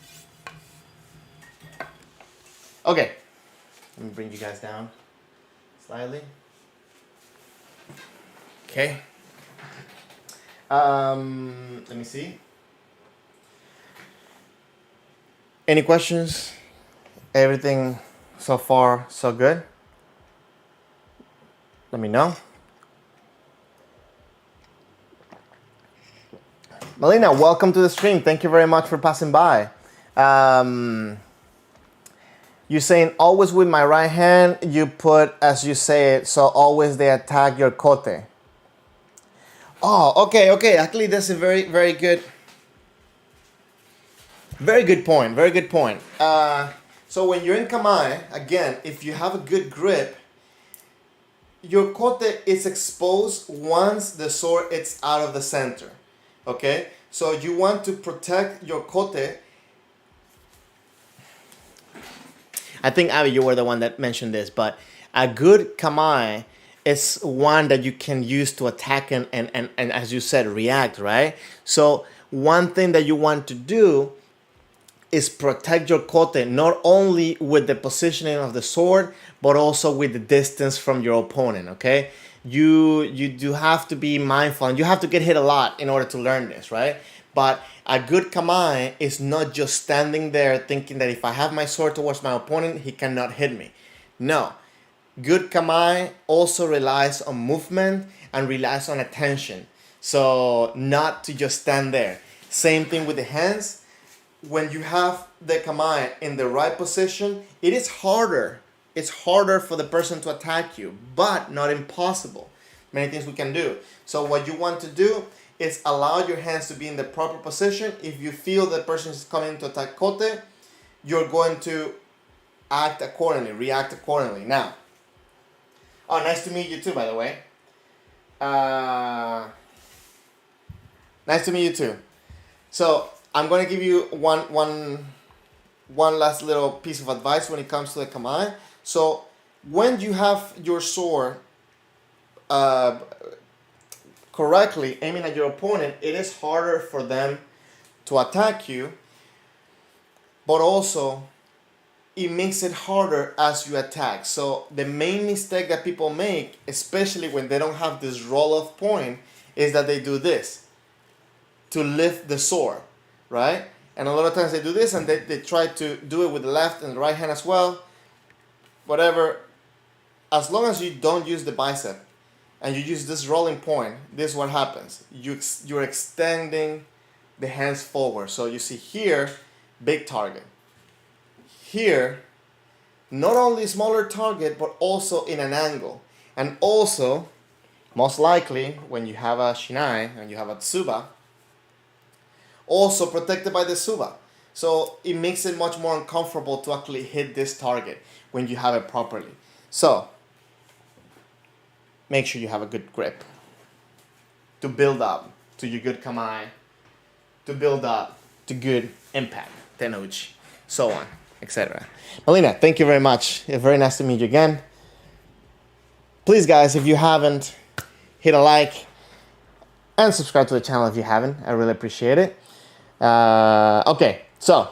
S1: Okay, let me bring you guys down slightly. Okay. Let me see. Any questions? Everything so far so good? Let me know. Melina, welcome to the stream. Thank you very much for passing by. You're saying always with my right hand, you put as you say it, so always they attack your kote. Oh, okay. Actually, that's a very good point. So when you're in kamae, again, if you have a good grip, your kote is exposed once the sword is out of the center. Okay? So you want to protect your kote. I think, Abby, you were the one that mentioned this, but a good kamae is one that you can use to attack and as you said, react, right? So one thing that you want to do is protect your kote not only with the positioning of the sword, but also with the distance from your opponent, okay? You do have to be mindful, and you have to get hit a lot in order to learn this, right? But a good kamae is not just standing there thinking that if I have my sword towards my opponent, he cannot hit me. No. Good kamae also relies on movement and relies on attention. So not to just stand there. Same thing with the hands. When you have the kamae in the right position, it is harder. It's harder for the person to attack you, but not impossible. Many things we can do. So what you want to do is allow your hands to be in the proper position. If you feel the person is coming to attack kote, you're going to act accordingly, react accordingly. Now, oh, nice to meet you too, by the way. Nice to meet you too. So I'm going to give you one last little piece of advice when it comes to the kamae. So when you have your sword correctly aiming at your opponent, it is harder for them to attack you, but also it makes it harder as you attack. So the main mistake that people make, especially when they don't have this roll-off point, is that they do this to lift the sword, right? And a lot of times they do this and they try to do it with the left and the right hand as well. Whatever, as long as you don't use the bicep and you use this rolling point, this is what happens. You're extending the hands forward. So you see here, big target. Here, not only smaller target, but also in an angle. And also, most likely, when you have a shiai and you have a tsuba, also protected by the tsuba. So it makes it much more uncomfortable to actually hit this target when you have it properly. So, make sure you have a good grip to build up to your good kamae, to build up to good impact, Tenochi, so on, etc. Melina, thank you very much. It's very nice to meet you again. Please, guys, if you haven't, hit a like and subscribe to the channel if you haven't. I really appreciate it. Okay, so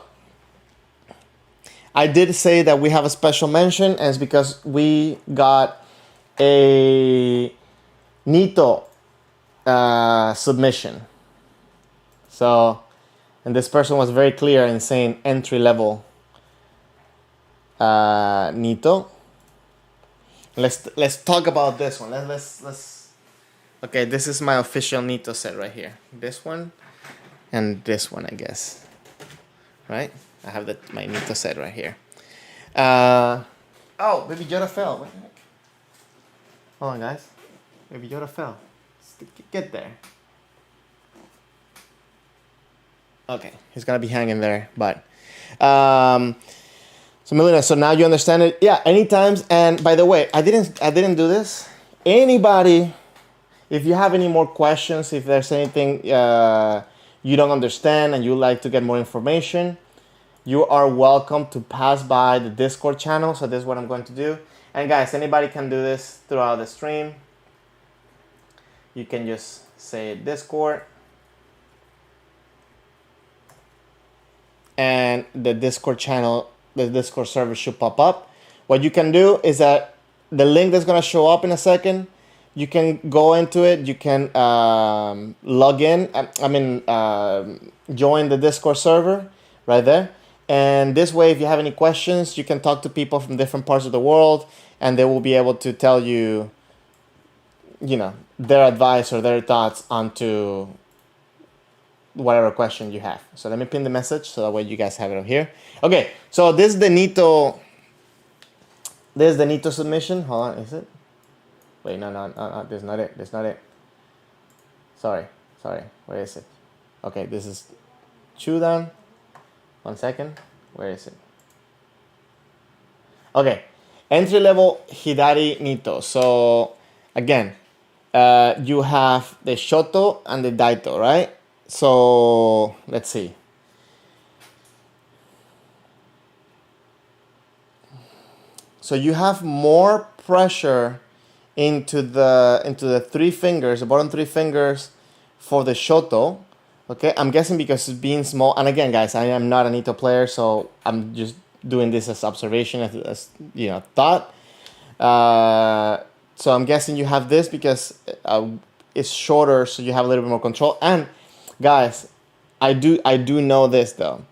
S1: I did say that we have a special mention, and it's because we got a Nito submission. So, and this person was very clear in saying entry level Nito. Let's talk about this one. Let's. Okay, this is my official Nito set right here. This one and this one, I guess. Right? I have my Nito set right here. Oh, Baby Yoda fell. What the heck? Hold on, guys. Baby Yoda fell. Get there. Okay, he's gonna be hanging there, but so Melina, so now you understand it. Yeah, anytime. And by the way, I didn't do this. Anybody If you have any more questions, if there's anything you don't understand and you'd like to get more information, you are welcome to pass by the Discord channel. So this is what I'm going to do. And guys, anybody can do this throughout the stream. You can just say Discord. And the Discord channel, the Discord server should pop up. What you can do is that the link that's going to show up in a second, you can go into it. You can log in. Join the Discord server right there. And this way, if you have any questions, you can talk to people from different parts of the world, and they will be able to tell you, their advice or their thoughts onto whatever question you have. So let me pin the message so that way you guys have it up here. Okay, so this is the Nito. This is the Nito submission. Hold on, is it? Wait, no, this is not it. This is not it. Sorry. Where is it? Okay, this is Chudan. 1 second. Where is it? Okay, entry level Hidari Nito. So again, you have the Shoto and the Daito, right? So let's see. So you have more pressure into the 3 fingers, the bottom 3 fingers for the Shoto. Okay, I'm guessing because it's being small. And again, guys, I am not a Nito player, so I'm just doing this as observation, as thought. So I'm guessing you have this because it's shorter, so you have a little bit more control. And guys, I do know this though,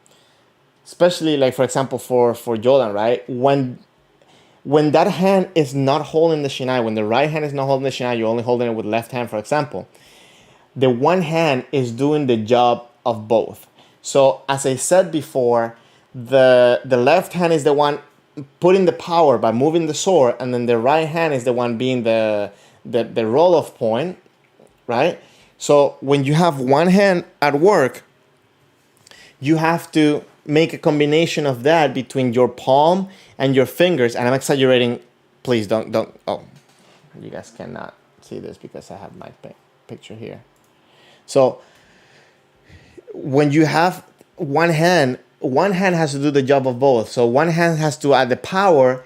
S1: especially like for example for Jordan, right? When that hand is not holding the shiai, when the right hand is not holding the shiai, you're only holding it with left hand, for example. The one hand is doing the job of both. So as I said before, the left hand is the one putting the power by moving the sword, and then the right hand is the one being the roll-off point, right? So when you have one hand at work, you have to make a combination of that between your palm and your fingers. And I'm exaggerating. Please don't. Oh, you guys cannot see this because I have my picture here. So when you have one hand has to do the job of both. So one hand has to add the power,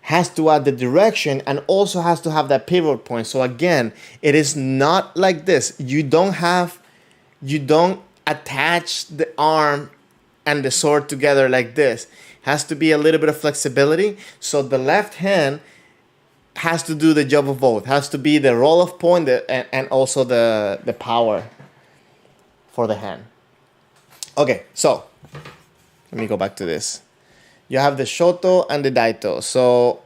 S1: has to add the direction, and also has to have that pivot point. So again, it is not like this. You don't attach the arm and the sword together like this. It has to be a little bit of flexibility. So the left hand has to do the job of both. Has to be the roll-off point and also the power for the hand. Okay, so let me go back to this. You have the Shoto and the Daito. So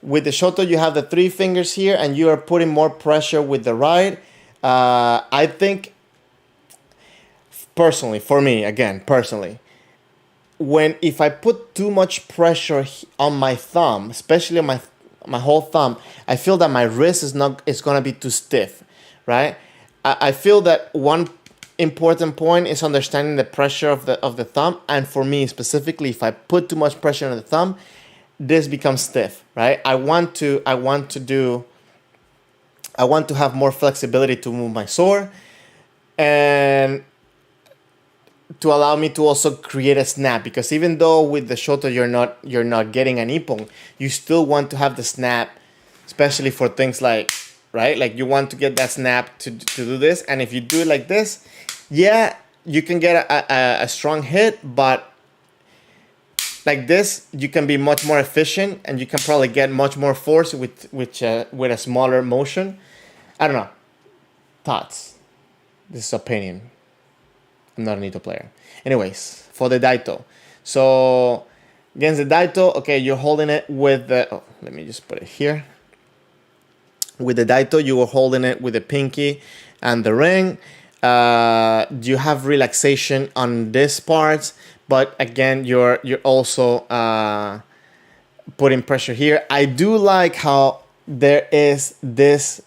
S1: with the Shoto, you have the 3 fingers here, and you are putting more pressure with the right. I think, personally, for me, if I put too much pressure on my thumb, especially on my whole thumb, I feel that my wrist is gonna be too stiff, right? I feel that one important point is understanding the pressure of the thumb, and for me specifically, if I put too much pressure on the thumb, this becomes stiff, right? I want to have more flexibility to move my sword, and to allow me to also create a snap, because even though with the Shoto you're not getting an ippon, you still want to have the snap, especially for things like, right? Like you want to get that snap to do this, and if you do it like this, yeah, you can get a strong hit, but like this, you can be much more efficient, and you can probably get much more force with a smaller motion. I don't know. Thoughts. This is opinion. I'm not a Nito player. Anyways, for the Daito. So against the Daito, okay, you're holding it with the... Oh, let me just put it here. With the Daito, you were holding it with the pinky and the ring. You have relaxation on this part, but again, you're also putting pressure here. I do like how there is this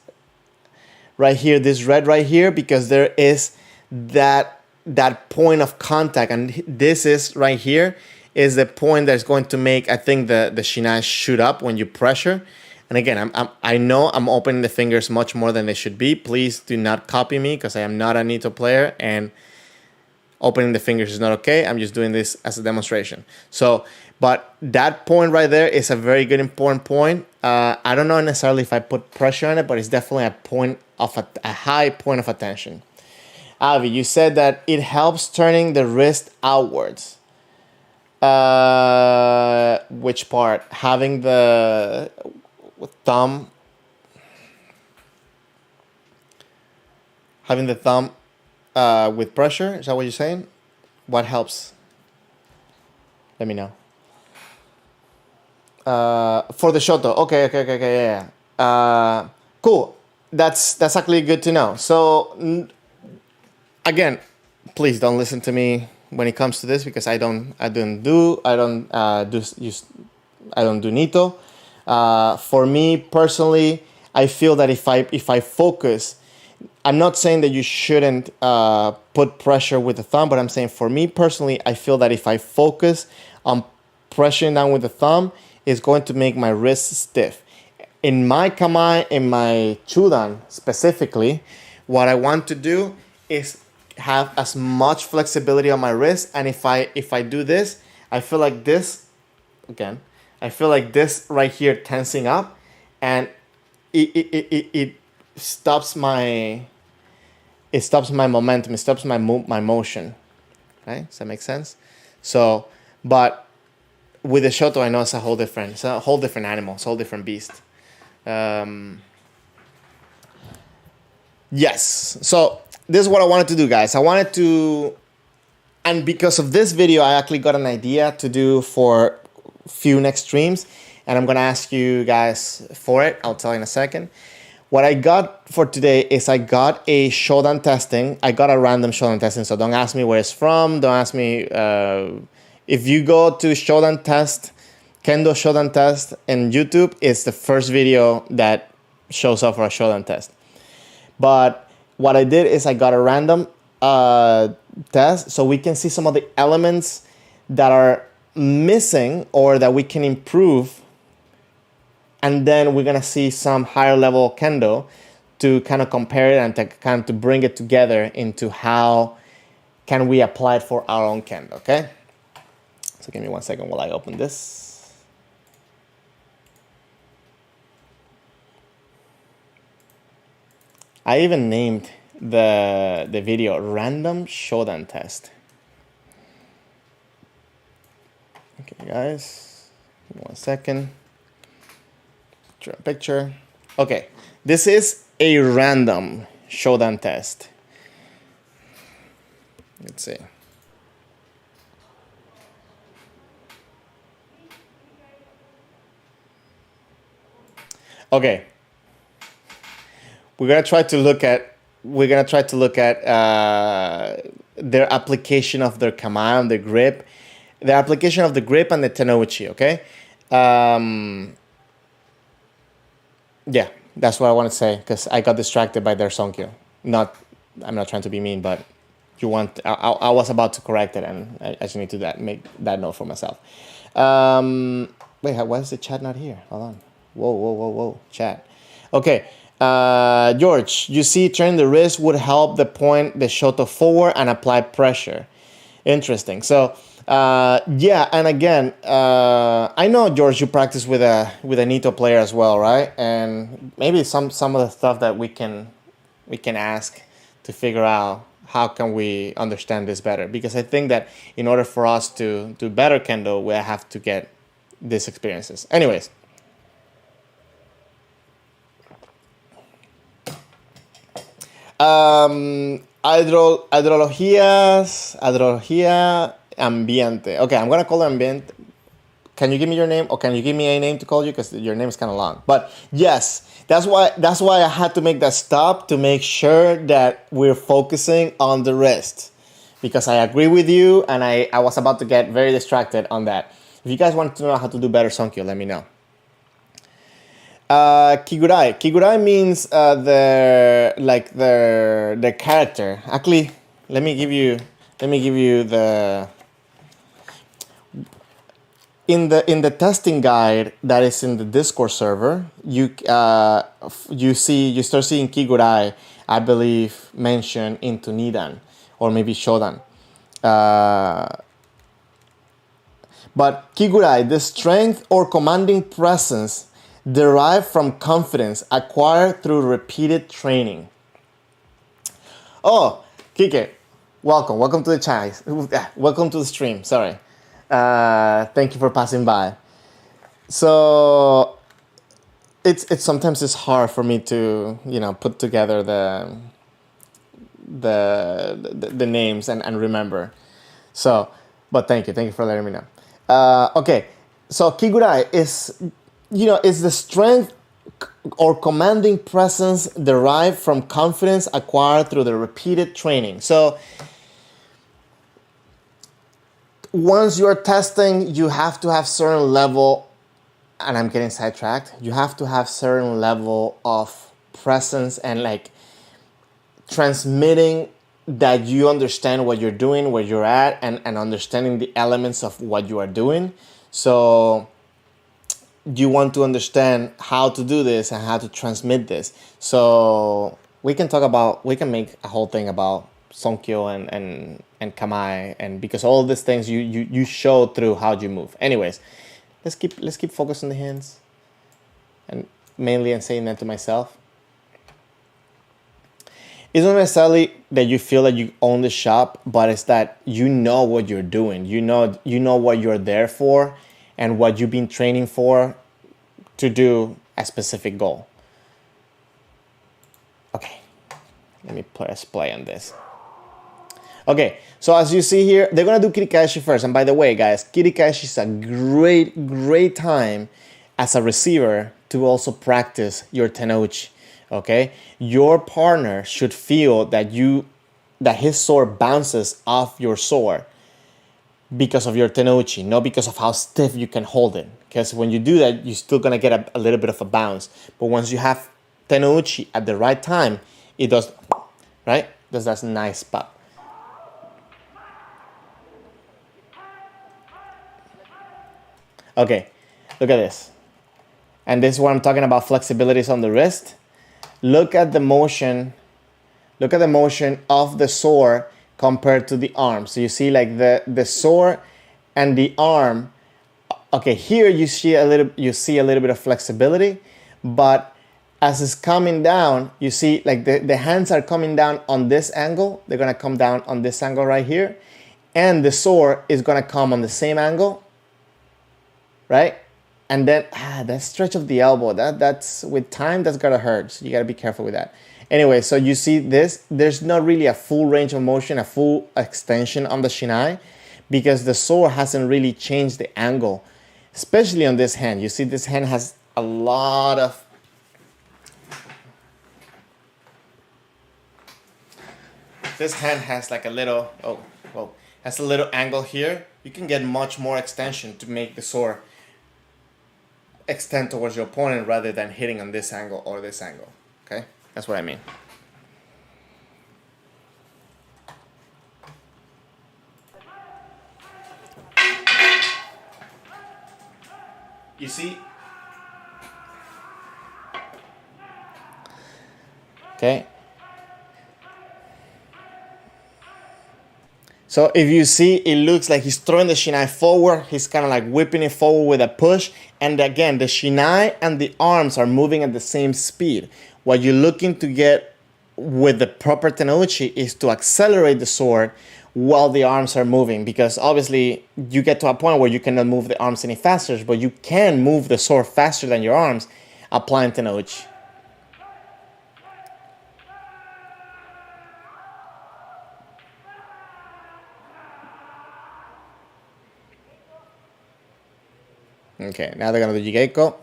S1: right here, this red right here, because there is that point of contact, and this is right here is the point that's going to make, I think, the shiai shoot up when you pressure, And again, I know I'm opening the fingers much more than they should be. Please do not copy me because I am not a Nito player and opening the fingers is not okay. I'm just doing this as a demonstration. So, but that point right there is a very good important point. I don't know necessarily if I put pressure on it, but it's definitely a point of a high point of attention. Avi, you said that it helps turning the wrist outwards. Which part? Having the thumb, with pressure. Is that what you're saying? What helps? Let me know. For the shoto. Okay, yeah. Cool. That's actually good to know. So again, please don't listen to me when it comes to this because I don't do Nito. For me personally, I feel that if I focus, I'm not saying that you shouldn't put pressure with the thumb, but I'm saying for me personally, I feel that if I focus on pressuring down with the thumb, it's going to make my wrist stiff. In my kamae, in my chudan specifically, what I want to do is have as much flexibility on my wrist, and if I do this, I feel like this again. I feel like this right here tensing up, and it stops my momentum. It stops my motion. Right? Does that make sense? So, but with the shoto, I know it's a whole different animal. It's a whole different beast. Yes. So this is what I wanted to do, guys. And because of this video, I actually got an idea to do for few next streams, and I'm gonna ask you guys for it. I'll tell you in a second. What I got for today is I got a shodan testing. I got a random shodan testing, so don't ask me where it's from. Don't ask me. If you go to shodan test, Kendo shodan test in YouTube, it's the first video that shows up for a shodan test. But what I did is I got a random test so we can see some of the elements that are missing or that we can improve, and then we're gonna see some higher level kendo to kind of compare it and to bring it together into how can we apply it for our own kendo. Okay, so give me 1 second while I open this. I even named the video random shodan test. Okay, guys, 1 second. Draw a picture. Okay, this is a random shodan test. Let's see. Okay, we're gonna try to look at their application of their kamae, the grip. The application of the grip and the Tenouchi, okay? Yeah, that's what I want to say because I got distracted by their Sonkyo. I'm not trying to be mean, but I was about to correct it, and I just need to make that note for myself. Wait, why is the chat not here? Hold on. Whoa, chat. Okay, George, you see, turning the wrist would help the point the shoto forward and apply pressure. Interesting. So. Yeah, and again, I know, George, you practice with a Nito player as well, right? And maybe some of the stuff that we can ask to figure out how can we understand this better, because I think that in order for us to do better kendo, we have to get these experiences. Anyways. Hidrología ambiente. Okay, I'm gonna call it ambiente. Can you give me your name, or can you give me a name to call you? Because your name is kind of long. But yes, that's why I had to make that stop to make sure that we're focusing on the wrist, because I agree with you, and I was about to get very distracted on that. If you guys want to know how to do better Sonkyo, let me know. Kigurai. Kigurai means their character. Actually, let me give you the. in the testing guide that is in the Discord server, you start seeing Kigurai, I believe, mentioned into Nidan or maybe Shodan. But Kigurai, the strength or commanding presence derived from confidence acquired through repeated training. Oh, Kike, welcome to the chat. Welcome to the stream. Sorry. Thank you for passing by. So it's sometimes it's hard for me to put together the names and remember. So, but thank you for letting me know. Okay, so Kigurai is the strength or commanding presence derived from confidence acquired through the repeated training. So once you're testing, you have to have certain level, and I'm getting sidetracked, you have to have certain level of presence and like transmitting that you understand what you're doing, where you're at, and understanding the elements of what you are doing. So you want to understand how to do this and how to transmit this. So we can make a whole thing about Sonkyo and Kamae, and because all of these things you show through how you move. Anyways, let's keep focused on the hands, and mainly I'm saying that to myself. It's not necessarily that you feel that you own the shop, but it's that you know what you're doing. You know what you're there for and what you've been training for to do a specific goal. Okay, let me press play on this. Okay, so as you see here, they're gonna do Kirikaeshi first. And by the way, guys, Kirikaeshi is a great time as a receiver to also practice your Tenouchi. Okay, your partner should feel that his sword bounces off your sword because of your Tenouchi, not because of how stiff you can hold it. Because when you do that, you're still gonna get a little bit of a bounce. But once you have Tenouchi at the right time, it does, right? Does that nice pop. Okay, look at this. And this is what I'm talking about, flexibilities on the wrist. Look at the motion of the sword compared to the arm. So you see like the sword and the arm. Okay, here you see a little bit of flexibility, but as it's coming down, you see like the hands are coming down on this angle. They're gonna come down on this angle right here, and the sword is gonna come on the same angle, right? And then that stretch of the elbow, that's with time, that's gotta hurt. So you gotta be careful with that. Anyway, so you see this, there's not really a full range of motion, a full extension on the shiai, because the sword hasn't really changed the angle, especially on this hand. You see this hand has a lot of, this hand has like a little, has a little angle here. You can get much more extension to make the sword extend towards your opponent rather than hitting on this angle or this angle. Okay, that's what I mean. You see? Okay. So if you see, it looks like he's throwing the shiai forward. He's kind of like whipping it forward with a push. And again, the shiai and the arms are moving at the same speed. What you're looking to get with the proper Tenouchi is to accelerate the sword while the arms are moving. Because obviously, you get to a point where you cannot move the arms any faster, but you can move the sword faster than your arms applying Tenouchi. Okay, now they're gonna do Jigeko.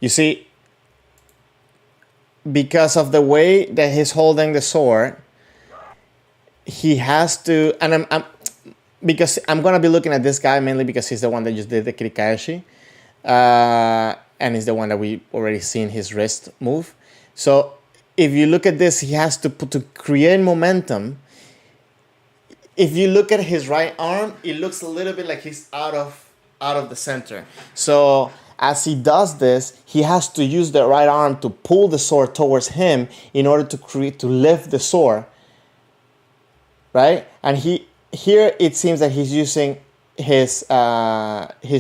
S1: You see, because of the way that he's holding the sword, he has to, and because I'm gonna be looking at this guy mainly because he's the one that just did the Kirikaeshi. and is the one that we already seen his wrist move. So if you look at this, he has to create momentum. If you look at his right arm, it looks a little bit like he's out of the center. So as he does this, he has to use the right arm to pull the sword towards him in order to lift the sword, right? And here it seems that he's using his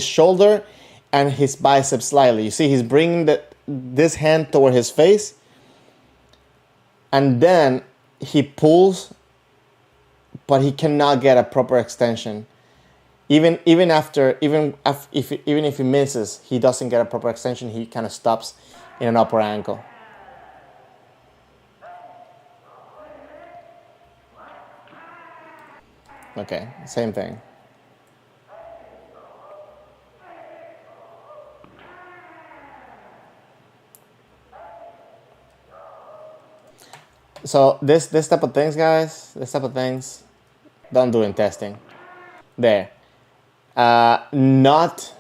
S1: shoulder and his biceps slightly. You see, he's bringing this hand toward his face, and then he pulls, but he cannot get a proper extension. Even if he misses, he doesn't get a proper extension. He kind of stops in an upper ankle. Okay, same thing. So this type of things, guys, don't do in testing. There. Not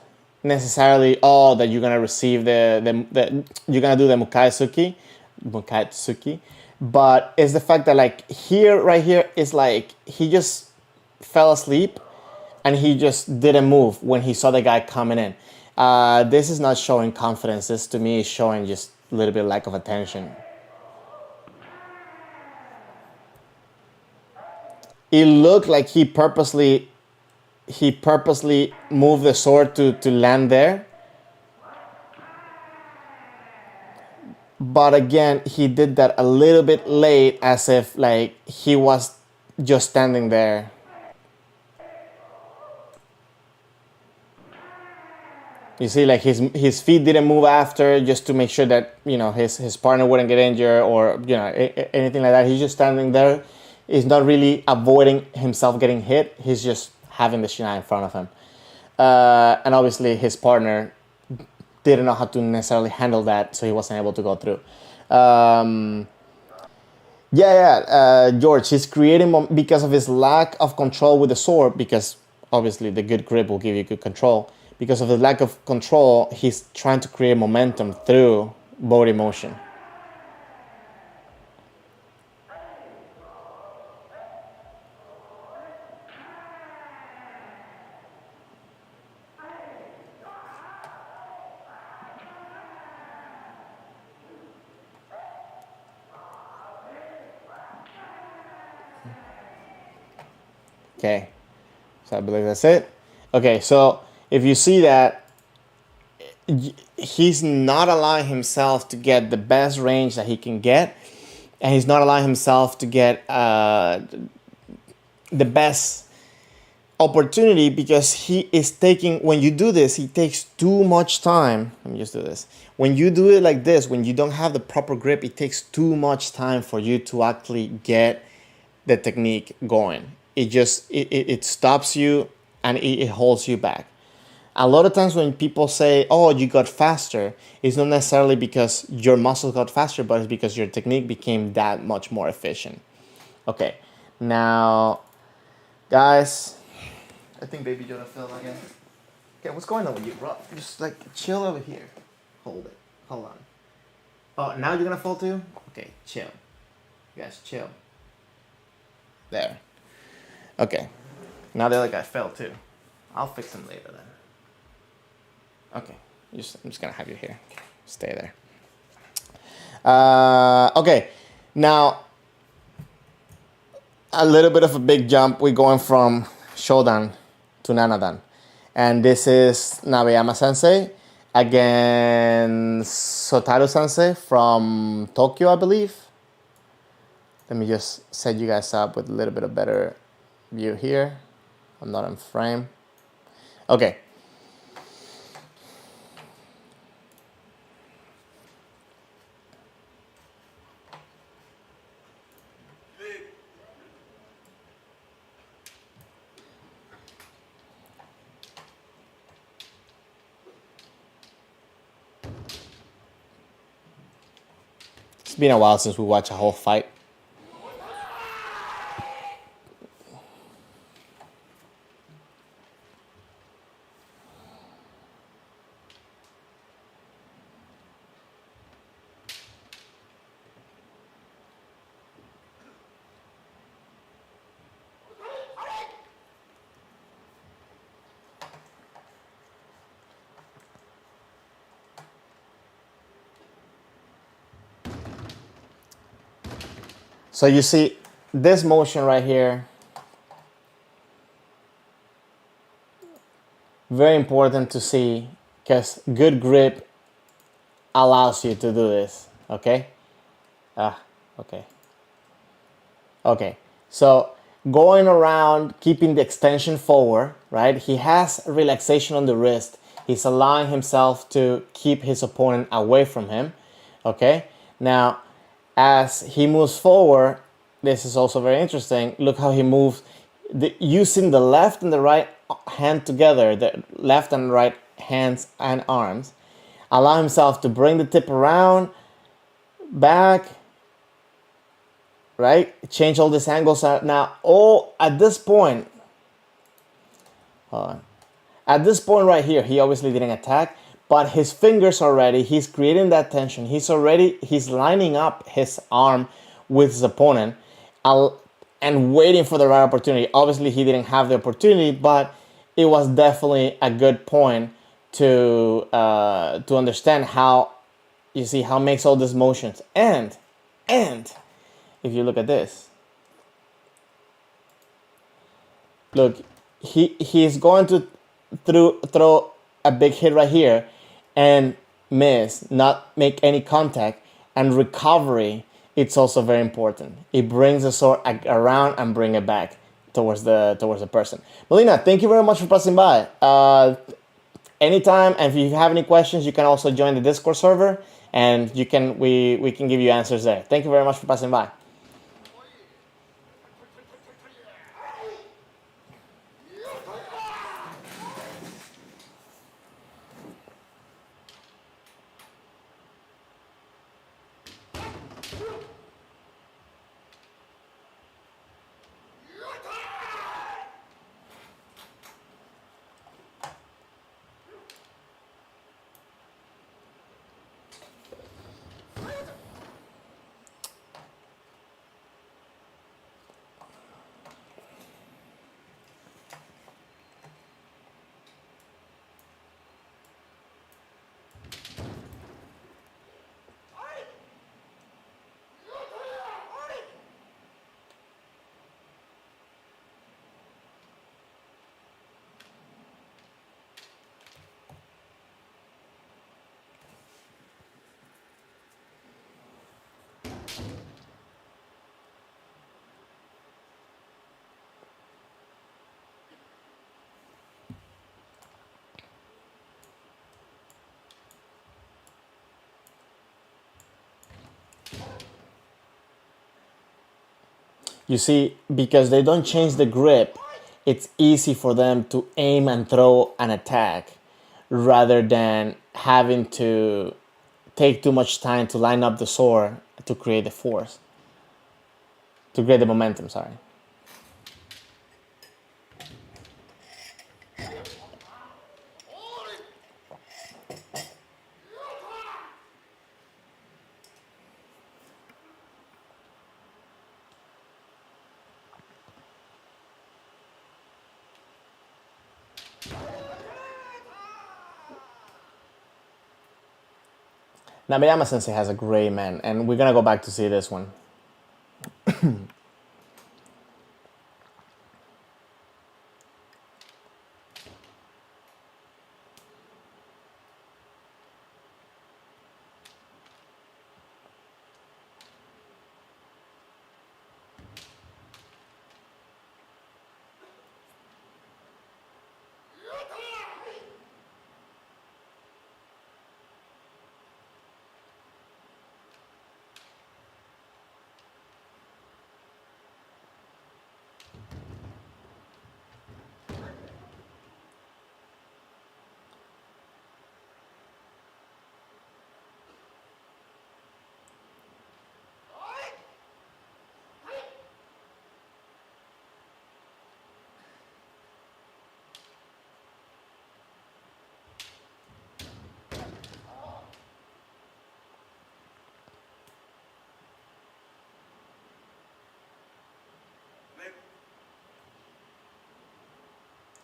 S1: necessarily all that you're gonna receive you're gonna do the mukaitsuki, but it's the fact that like right here is like he just fell asleep and he just didn't move when he saw the guy coming in. This is not showing confidence. This to me is showing just a little bit lack of attention. It looked like he purposely moved the sword to land there. But again, he did that a little bit late, as if like he was just standing there. You see, like his feet didn't move after, just to make sure that, you know, his partner wouldn't get injured or, you know, anything like that. He's just standing there. He's not really avoiding himself getting hit. He's just having the shiai in front of him. And obviously his partner didn't know how to necessarily handle that, so he wasn't able to go through. George, he's creating because of his lack of control with the sword, because obviously the good grip will give you good control. Because of the lack of control, he's trying to create momentum through body motion. Okay, so I believe that's it. Okay, so if you see that, he's not allowing himself to get the best range that he can get, and he's not allowing himself to get the best opportunity, because he is taking, when you do this, he takes too much time. Let me just do this. When you do it like this, when you don't have the proper grip, it takes too much time for you to actually get the technique going. It stops you, and it holds you back. A lot of times when people say, oh, you got faster, it's not necessarily because your muscles got faster, but it's because your technique became that much more efficient. Okay, now, guys, I think Baby Yoda fell again. Okay, what's going on with you, bro? Just like chill over here. Hold it. Hold on. Oh, now you're gonna fall too? Okay, chill. You guys, chill. There. Okay. Now the other guy fell too. I'll fix him later then. Okay. I'm just gonna have you here. Okay. Stay there. Okay. Now, a little bit of a big jump. We're going from Shodan to Nanadan. And this is Nabeyama Sensei against Sotaru Sensei from Tokyo, I believe. Let me just set you guys up with a little bit of better view here. I'm not in frame. Okay. It's been a while since we watched a whole fight. So you see this motion right here, very important to see because good grip allows you to do this, okay? Okay. Okay, so going around, keeping the extension forward, right? He has relaxation on the wrist. He's allowing himself to keep his opponent away from him, okay? Now, as he moves forward, this is also very interesting. Look how he moves, using the left and the right hand together, the left and right hands and arms. Allow himself to bring the tip around, back, right? Change all these angles now. All at this point, at this point right here, he obviously didn't attack, but his fingers already, he's creating that tension. He's lining up his arm with his opponent and waiting for the right opportunity. Obviously, he didn't have the opportunity, but it was definitely a good point to understand how, you see, how it makes all these motions. And if you look at this, look, he's going to throw a big hit right here and miss, not make any contact, and recovery. It's also very important. It brings the sword around and bring it back towards the person. Melina, thank you very much for passing by. Anytime, and if you have any questions, you can also join the Discord server, and we can give you answers there. Thank you very much for passing by. You see, because they don't change the grip, it's easy for them to aim and throw an attack rather than having to take too much time to line up the sword to create the force, to create the momentum, sorry. Nabayama Sensei has a great man, and we're gonna go back to see this one.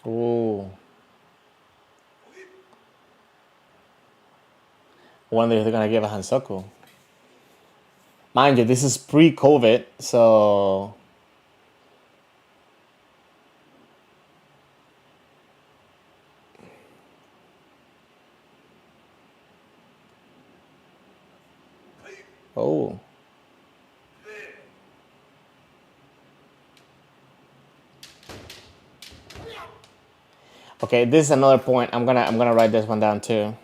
S1: Ooh. Wonder if they're gonna give a Hansoku. Mind you, this is pre-COVID, so oh. Okay, this is another point. I'm gonna write this one down too.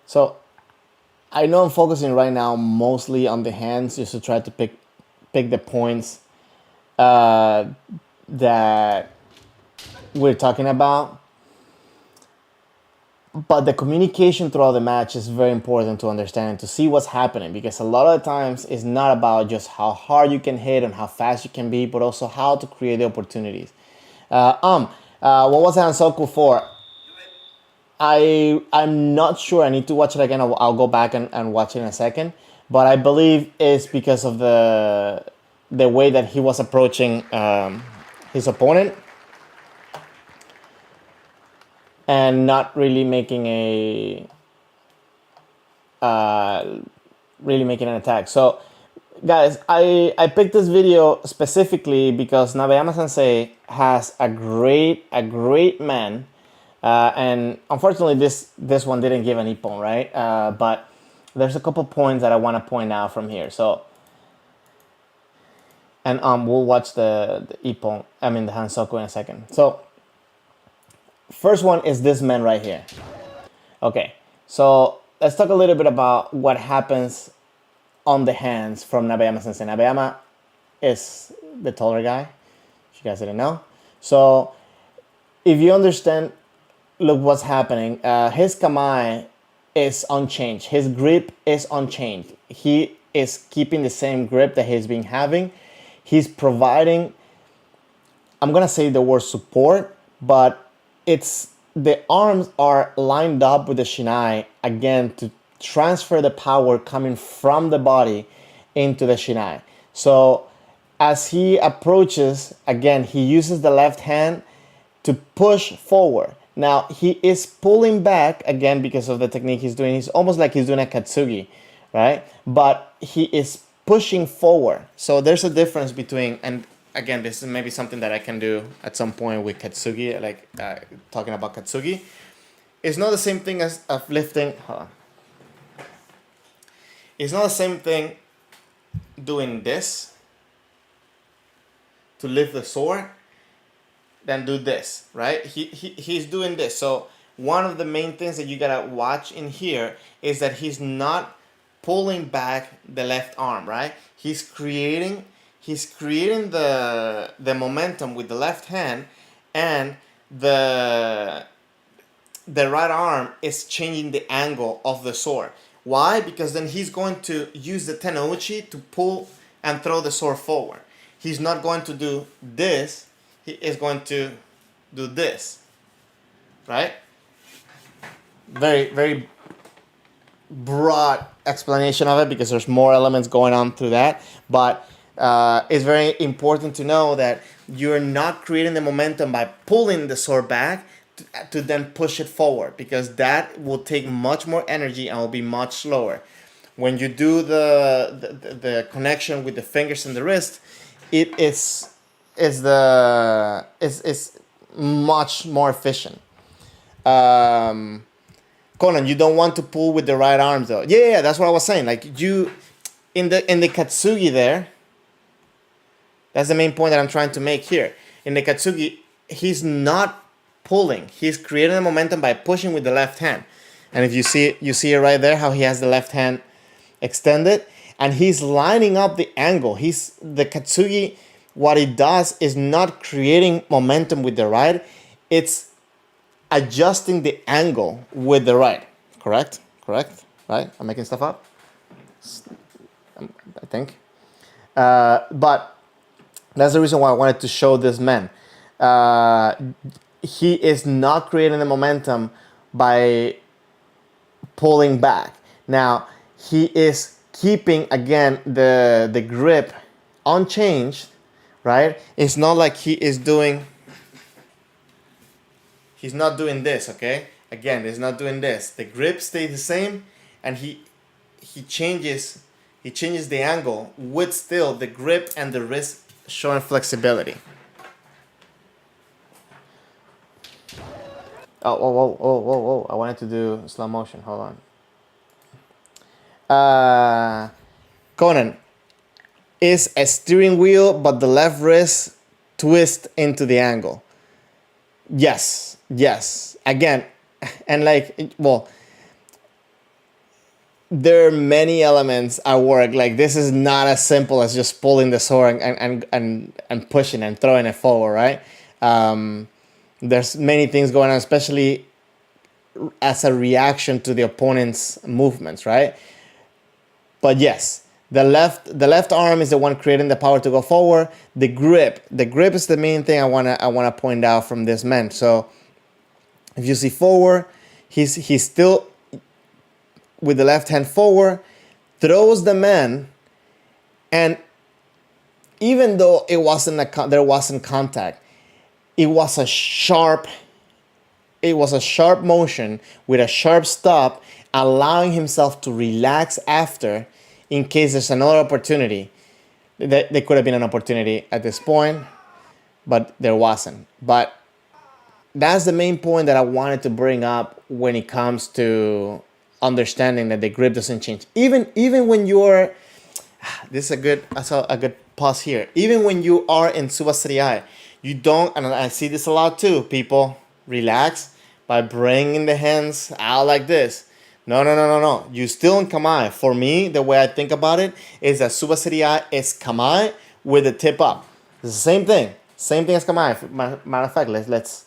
S1: So I know I'm focusing right now mostly on the hands, just to try to pick the points that we're talking about. But the communication throughout the match is very important to understand and to see what's happening, because a lot of the times it's not about just how hard you can hit and how fast you can be, but also how to create the opportunities. What was Hansoku for? I'm not sure. I need to watch it again. I'll go back and watch it in a second. But I believe it's because of the way that he was approaching his opponent, and not really making an attack. So, guys, I picked this video specifically because Nabeyama Sensei has a great man, and unfortunately this one didn't give an ippon, right? But there's a couple points that I want to point out from here. So, and we'll watch the ippon. I mean the Hansoku in a second. So. First one is this man right here. Okay, so let's talk a little bit about what happens on the hands from Nabeyama Sensei. Nabeyama is the taller guy, if you guys didn't know. So if you understand, look what's happening. His kamae is unchanged. His grip is unchanged. He is keeping the same grip that he's been having. He's providing, I'm gonna say the word support, but it's the arms are lined up with the shinai again to transfer the power coming from the body into the shinai. So as he approaches, again, he uses the left hand to push forward. Now he is pulling back again because of the technique he's doing. He's almost like he's doing a katsugi, right? But he is pushing forward. So there's a difference between, and again, this is maybe something that I can do at some point with katsugi, like talking about katsugi. It's not the same thing as lifting. Hold on. It's not the same thing doing this to lift the sword than do this, right? He's doing this. So one of the main things that you gotta watch in here is that he's not pulling back the left arm, right? He's creating the momentum with the left hand, and the right arm is changing the angle of the sword. Why? Because then he's going to use the Tenouchi to pull and throw the sword forward. He's not going to do this. He is going to do this, right? Very, very broad explanation of it, because there's more elements going on through that. But it's very important to know that you're not creating the momentum by pulling the sword back to then push it forward, because that will take much more energy and will be much slower. When you do the connection with the fingers and the wrist, it is much more efficient. Conan, you don't want to pull with the right arms though. Yeah, that's what I was saying. Like you, in the katsugi there. That's the main point that I'm trying to make here. In the katsugi, he's not pulling. He's creating the momentum by pushing with the left hand. And if you see it right there, how he has the left hand extended, and he's lining up the angle. The katsugi, what it does is not creating momentum with the right. It's adjusting the angle with the right. Correct? Correct? Right? I'm making stuff up? I think. But that's the reason why I wanted to show this man. He is not creating the momentum by pulling back. Now, he is keeping, again, the grip unchanged, right? It's not like he's not doing this, okay? Again, he's not doing this. The grip stays the same, and he changes the angle with still the grip and the wrist showing flexibility. Oh, I wanted to do slow motion. Hold on. Conan is a steering wheel, but the left wrist twist into the angle. Yes. Again, and there are many elements at work. Like, this is not as simple as just pulling the sword and pushing and throwing it forward, right? There's many things going on, especially as a reaction to the opponent's movements, right? But yes, the left arm is the one creating the power to go forward. The grip is the main thing I wanna point out from this man. So if you see forward, he's still with the left hand forward, throws the man, and even though there wasn't contact, it was a sharp motion with a sharp stop, allowing himself to relax after, in case there's another opportunity. There could have been an opportunity at this point, but there wasn't. But that's the main point that I wanted to bring up when it comes to understanding that the grip doesn't change. Even when you're, this is a good pause here. Even when you are in shiai, you don't, and I see this a lot too, people relax by bringing the hands out like this. No. You still in kamae. For me, the way I think about it is that shiai is kamae with the tip up. It's the same thing. Same thing as kamae. Matter of fact, let's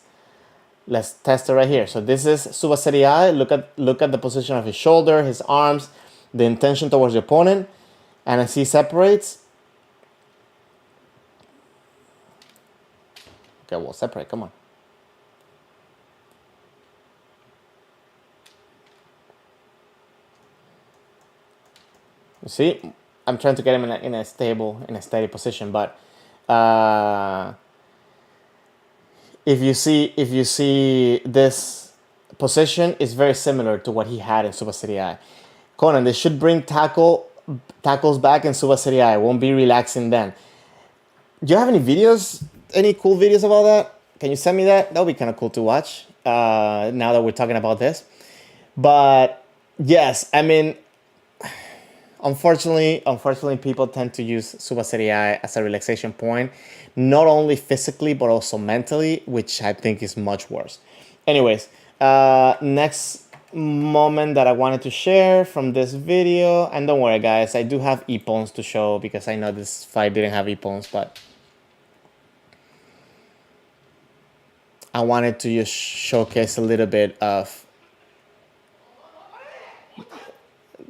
S1: test it right here. So this is shiai. Look at the position of his shoulder, his arms, the intention towards the opponent, and as he separates. Okay, we'll separate. Come on. You see, I'm trying to get him in a steady position, but if you see this position, is very similar to what he had in shiai. Conan, they should bring tackles back in shiai. Won't be relaxing then. Do you have any videos? Any cool videos about that? Can you send me that? That would be kind of cool to watch. Now that we're talking about this, but yes, I mean, unfortunately, people tend to use shiai as a relaxation point, not only physically but also mentally, which I think is much worse. Anyways, next moment that I wanted to share from this video, and don't worry, guys, I do have ippons to show because I know this fight didn't have ippons, but I wanted to just showcase a little bit of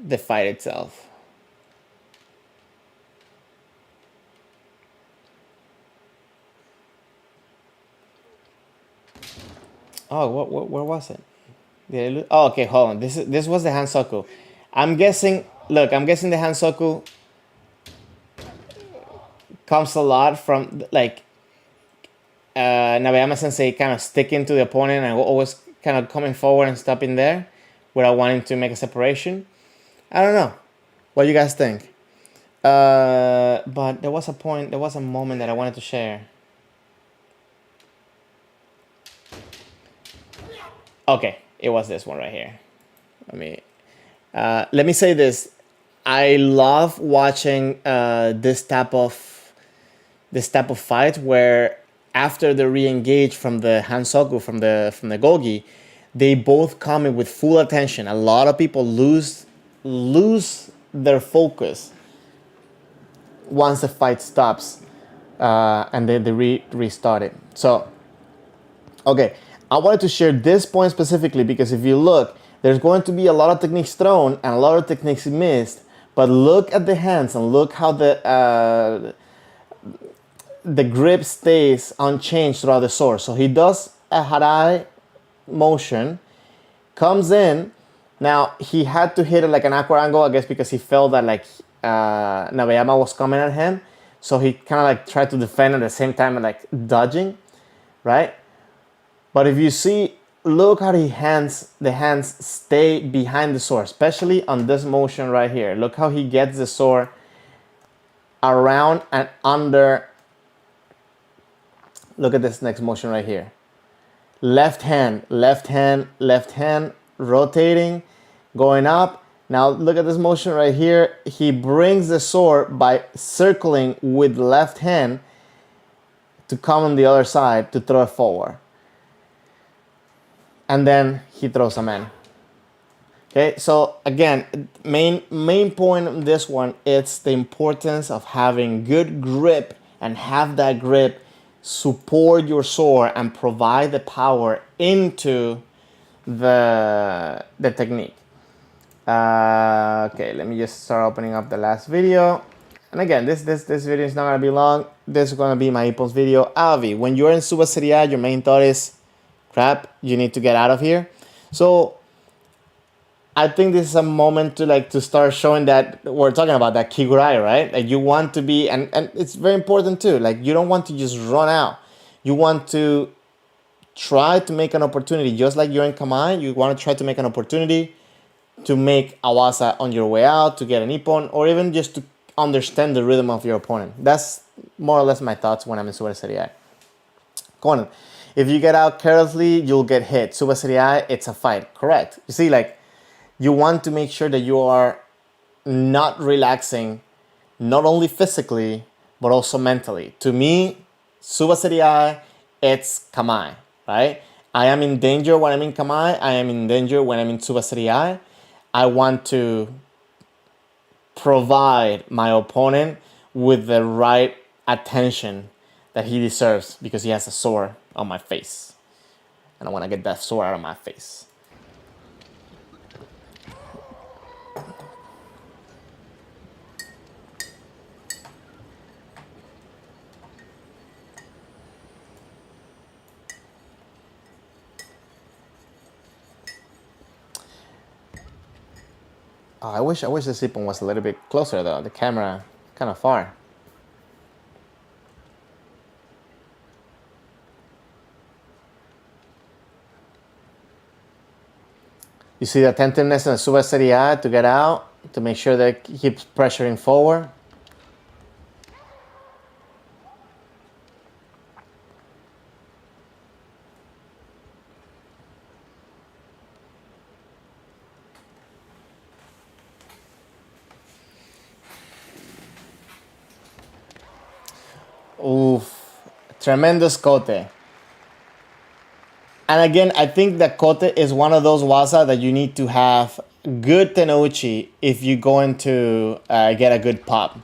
S1: the fight itself. Oh, where was it? Oh, okay, hold on. This was the Hansoku. I'm guessing the Hansoku comes a lot from Nabeyama Sensei kind of sticking to the opponent and always kind of coming forward and stopping there without wanting to make a separation. I don't know. What do you guys think? But there was a moment that I wanted to share. Okay, it was this one right here. Let me say this. I love watching this type of fight where after they re-engage from the Hansoku, from the Gogi, they both come in with full attention. A lot of people lose their focus once the fight stops, and then they restart it. So, okay, I wanted to share this point specifically because if you look, there's going to be a lot of techniques thrown and a lot of techniques missed. But look at the hands and look how the grip stays unchanged throughout the sword. So he does a harai motion, comes in. Now he had to hit it like an awkward angle, I guess, because he felt that like Nagayama was coming at him. So he kind of like tried to defend at the same time and like dodging, right? But if you see, look how the hands stay behind the sword, especially on this motion right here. Look how he gets the sword around and under. Look at this next motion right here. Left hand, left hand, left hand, rotating, going up. Now look at this motion right here. He brings the sword by circling with left hand to come on the other side to throw it forward. And then he throws him in. Okay, so again, main point of this one, it's the importance of having good grip and have that grip support your sword and provide the power into the technique. Okay, let me just start opening up the last video. And again, this video is not gonna be long. This is gonna be my impulse video. Avi, when you're in Suba Serie, your main thought is, crap, you need to get out of here. So I think this is a moment to start showing that we're talking about that kigurai, right? Like you want to be, and it's very important too. Like you don't want to just run out. You want to try to make an opportunity, just like you're in kamae. You want to try to make an opportunity to make awasa on your way out, to get an ippon, or even just to understand the rhythm of your opponent. That's more or less my thoughts when I'm in Suba Serie. Conan, if you get out carelessly, you'll get hit. Suba Serie, it's a fight. Correct. You see, like, you want to make sure that you are not relaxing, not only physically, but also mentally. To me, Suba Serie, it's kamae, right? I am in danger when I'm in kamae. I am in danger when I'm in Suba Serie. I want to provide my opponent with the right attention that he deserves because he has a sword on my face. And I want to get that sword out of my face. Oh, I wish the ippon was a little bit closer though. The camera kind of far. You see the attentiveness in the Suba Serie to get out, to make sure that it keeps pressuring forward. Oof, tremendous kote. And again, I think that kote is one of those waza that you need to have good Tenouchi if you're going to get a good pop.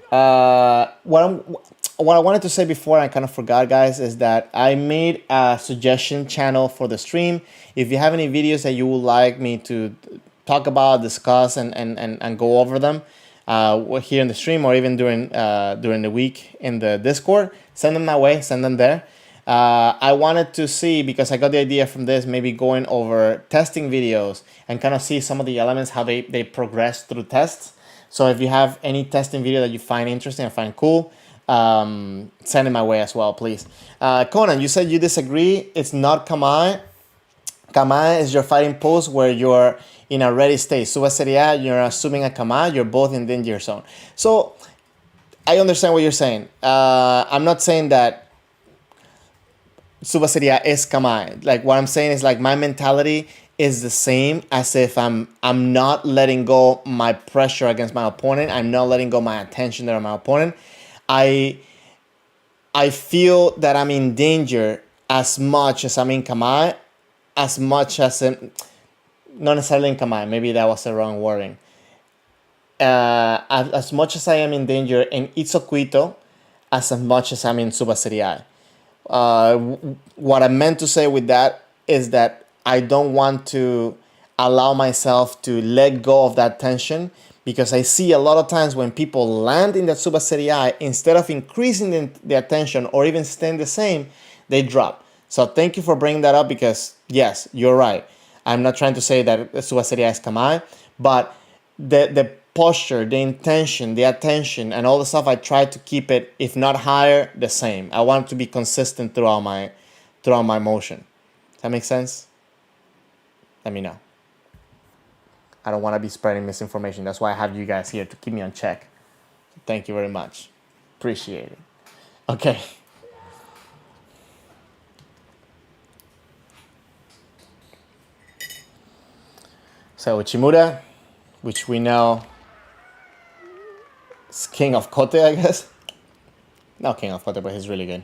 S1: What I wanted to say before, I kind of forgot, guys, is that I made a suggestion channel for the stream. If you have any videos that you would like me to talk about, discuss, and go over them here in the stream or even during the week in the Discord, send them my way, send them there. I wanted to see, because I got the idea from this, maybe going over testing videos and kind of see some of the elements, how they progress through tests. So if you have any testing video that you find interesting and find cool, send it my way as well, please. Conan, you said you disagree. It's not kamae. Kamae is your fighting pose where you're in a ready state. Suba Serie, you're assuming a kamae, you're both in danger zone. So I understand what you're saying. I'm not saying that Suba Serie is kamae. Like what I'm saying is like my mentality is the same as if I'm not letting go my pressure against my opponent. I'm not letting go my attention there on my opponent. I feel that I'm in danger as much as I'm in kamae, as much as not necessarily in kamae. Maybe that was the wrong wording. As much as I am in danger in Itzokuito, as much as I'm in Suba Serie. What I meant to say with that is that I don't want to allow myself to let go of that tension, because I see a lot of times when people land in that Tsuba Serie, instead of increasing their tension or even staying the same, they drop. So thank you for bringing that up, because yes, you're right. I'm not trying to say that Tsuba Serie is Kamae, but the posture, the intention, the attention, and all the stuff, I try to keep it, if not higher, the same. I want it to be consistent throughout my motion. Does that make sense? Let me know. I don't want to be spreading misinformation. That's why I have you guys here, to keep me on check. Thank you very much. Appreciate it. Okay. So Uchimura, which we know is king of Kote, I guess. Not king of Kote, but he's really good.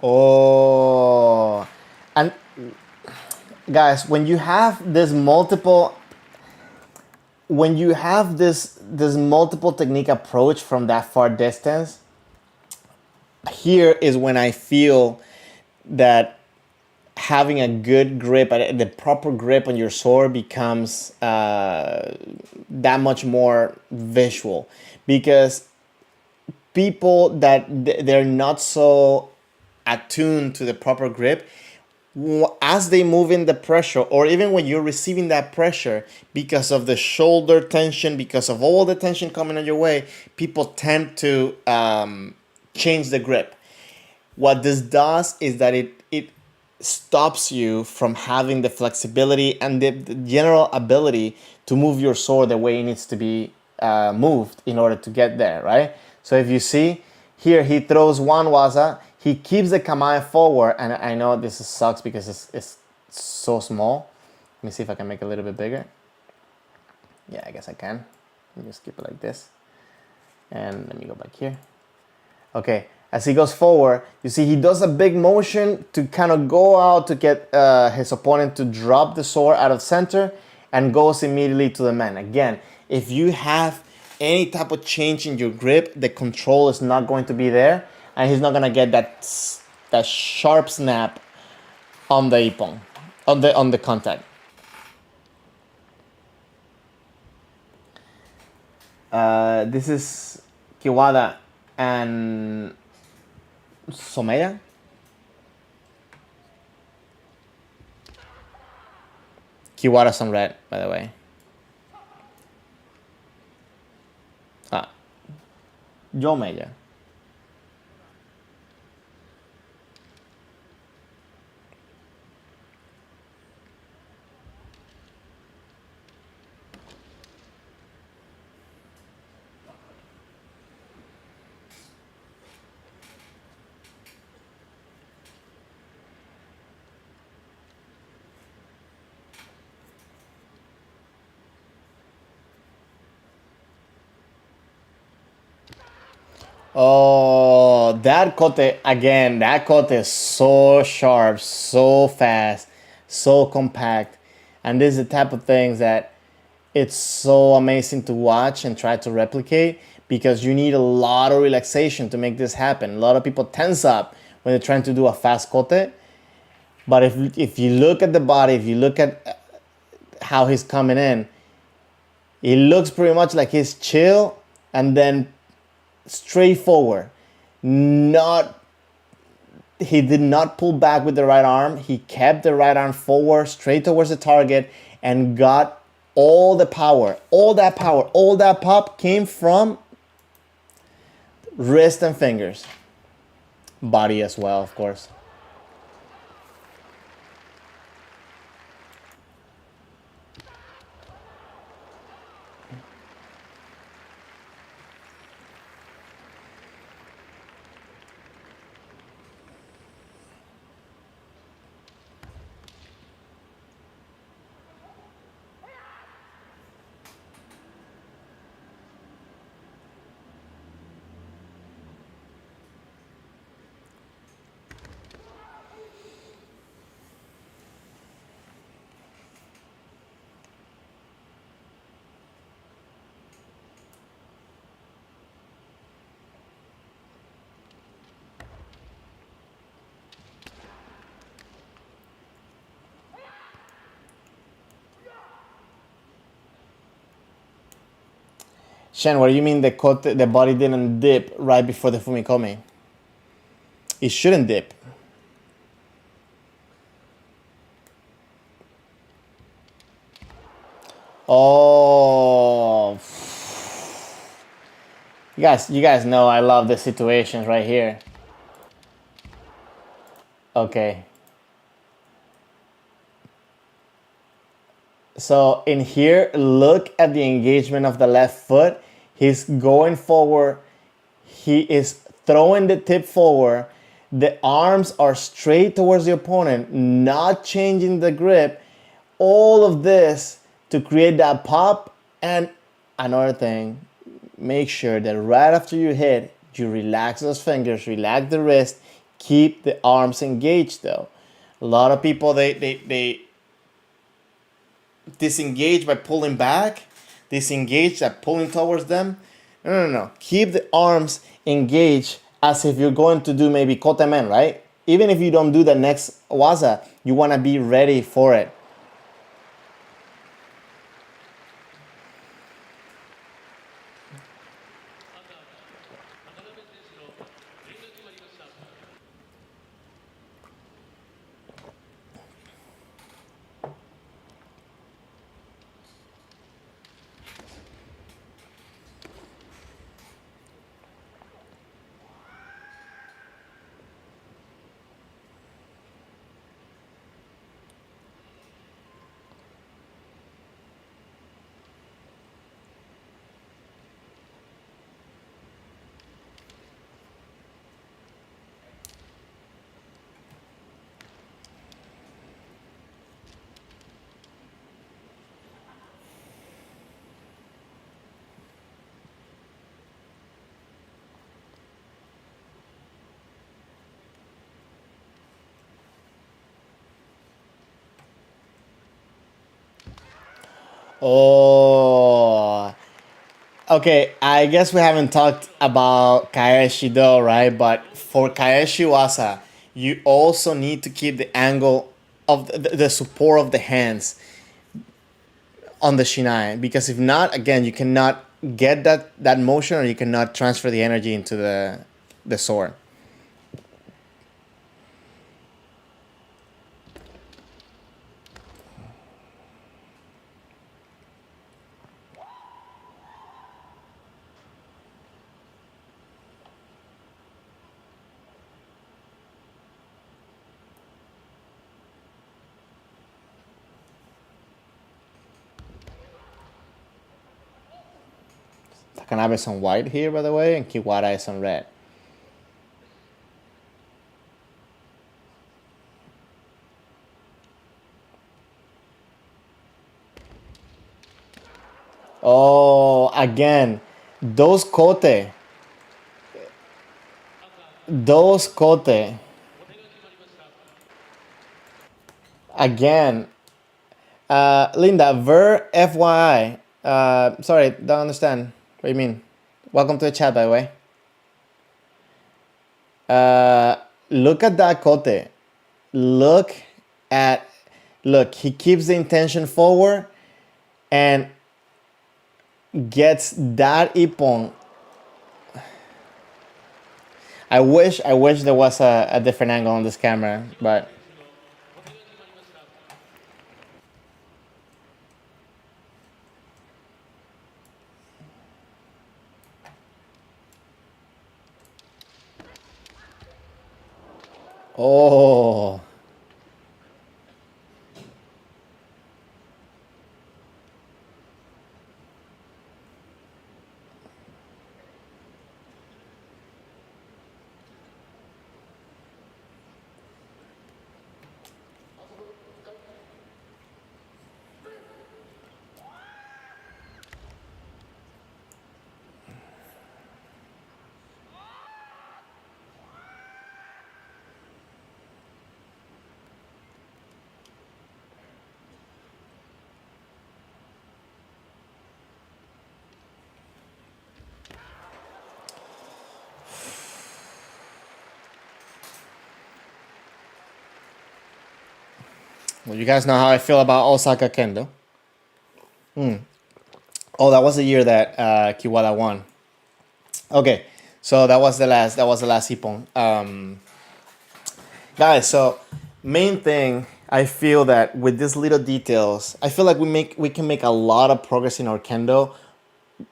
S1: Oh, and guys, when you have this multiple technique approach from that far distance, here is when I feel that having a good grip, the proper grip on your sword, becomes that much more visual, because people that they're not so attuned to the proper grip, as they move in the pressure, or even when you're receiving that pressure, because of the shoulder tension, because of all the tension coming on your way, people tend to change the grip. What this does is that it stops you from having the flexibility and the general ability to move your sword the way it needs to be moved in order to get there, right? So if you see here, he throws one waza, he keeps the kamae forward, and I know this sucks because it's so small. Let me see if I can make it a little bit bigger. Yeah, I guess I can. Let me just keep it like this. And let me go back here. Okay, as he goes forward, you see he does a big motion to kind of go out to get his opponent to drop the sword out of center, and goes immediately to the man. Again, if you have any type of change in your grip, the control is not going to be there, and he's not gonna get that sharp snap on the ippon, on the contact. This is Kiwada and Someya. Kiwada's on red, by the way. Ah, Yomeya. Oh, that kote, again, that kote is so sharp, so fast, so compact. And this is the type of things that it's so amazing to watch and try to replicate, because you need a lot of relaxation to make this happen. A lot of people tense up when they're trying to do a fast kote. But if you look at the body, if you look at how he's coming in, it looks pretty much like he's chill and then straightforward. Not He did not pull back with the right arm. He kept the right arm forward, straight towards the target, and got all the power. All that power, all that pop came from wrist and fingers. Body as well, of course. Shen, what do you mean the body didn't dip right before the fumikomi? It shouldn't dip. Oh, you guys know I love the situations right here. Okay. So in here, look at the engagement of the left foot. He's going forward. He is throwing the tip forward. The arms are straight towards the opponent, not changing the grip. All of this to create that pop. And another thing, make sure that right after you hit, you relax those fingers, relax the wrist, keep the arms engaged though. A lot of people, they disengage by pulling back, disengage by pulling towards them. No. Keep the arms engaged as if you're going to do maybe kotemen, right? Even if you don't do the next waza, you want to be ready for it. Oh, okay. I guess we haven't talked about Kaeshi though, right? But for Kaeshi Wasa, you also need to keep the angle of the support of the hands on the shinai, because if not, again, you cannot get that motion, or you cannot transfer the energy into the sword. Takanabe is on white here, by the way, and Kiwara is on red. Oh, again, those kote, those kote, again. Linda, FYI. Sorry, don't understand what you mean. Welcome to the chat, by the way. Look at that kote. Look at, look, he keeps the intention forward and gets that ippon. I wish there was a different angle on this camera, but oh. Well, you guys know how I feel about Osaka Kendo. Oh, that was the year that Kiwada won. Okay, so that was the last ippon. Guys, so main thing, I feel that with these little details, I feel like we can make a lot of progress in our kendo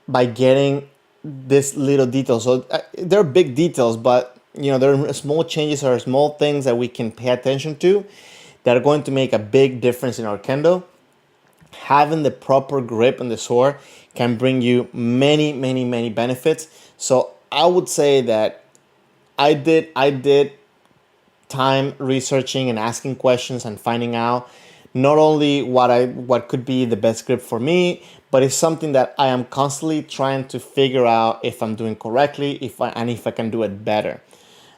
S1: by getting this little details. So they're big details, but there are small changes or small things that we can pay attention to that are going to make a big difference in our kendo. Having the proper grip on the sword can bring you many, many, many benefits. So I would say that I did time researching and asking questions and finding out not only what could be the best grip for me, but it's something that I am constantly trying to figure out if I'm doing correctly, if I can do it better.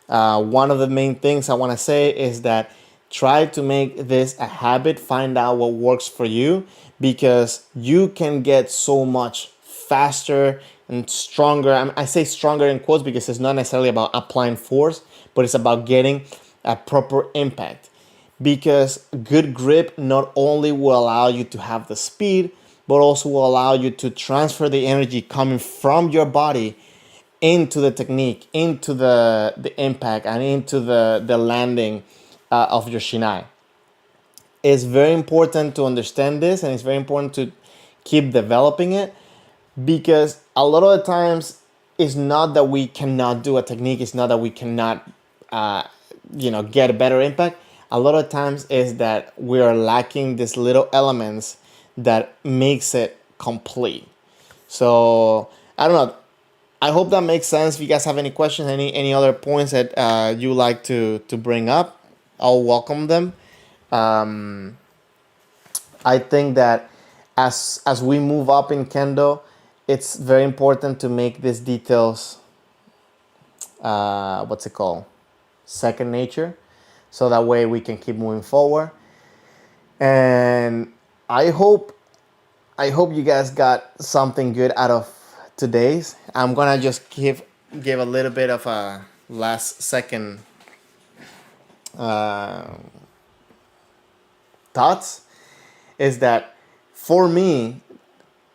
S1: One of the main things I want to say is that try to make this a habit, find out what works for you, because you can get so much faster and stronger. I say stronger in quotes because it's not necessarily about applying force, but it's about getting a proper impact. Because good grip not only will allow you to have the speed, but also will allow you to transfer the energy coming from your body into the technique, into the impact, and into the landing of your shinai. It's very important to understand this, and it's very important to keep developing it, because a lot of the times it's not that we cannot do a technique, it's not that we cannot get a better impact. A lot of times is that we are lacking these little elements that makes it complete. So I don't know, I hope that makes sense. If you guys have any questions, any other points that you like to bring up, I'll welcome them. um, I think that as we move up in kendo, it's very important to make these details, what's it called, second nature, so that way we can keep moving forward. And I hope I hope you guys got something good out of today's. I'm gonna just give a little bit of a last second uh, thoughts. Is that for me,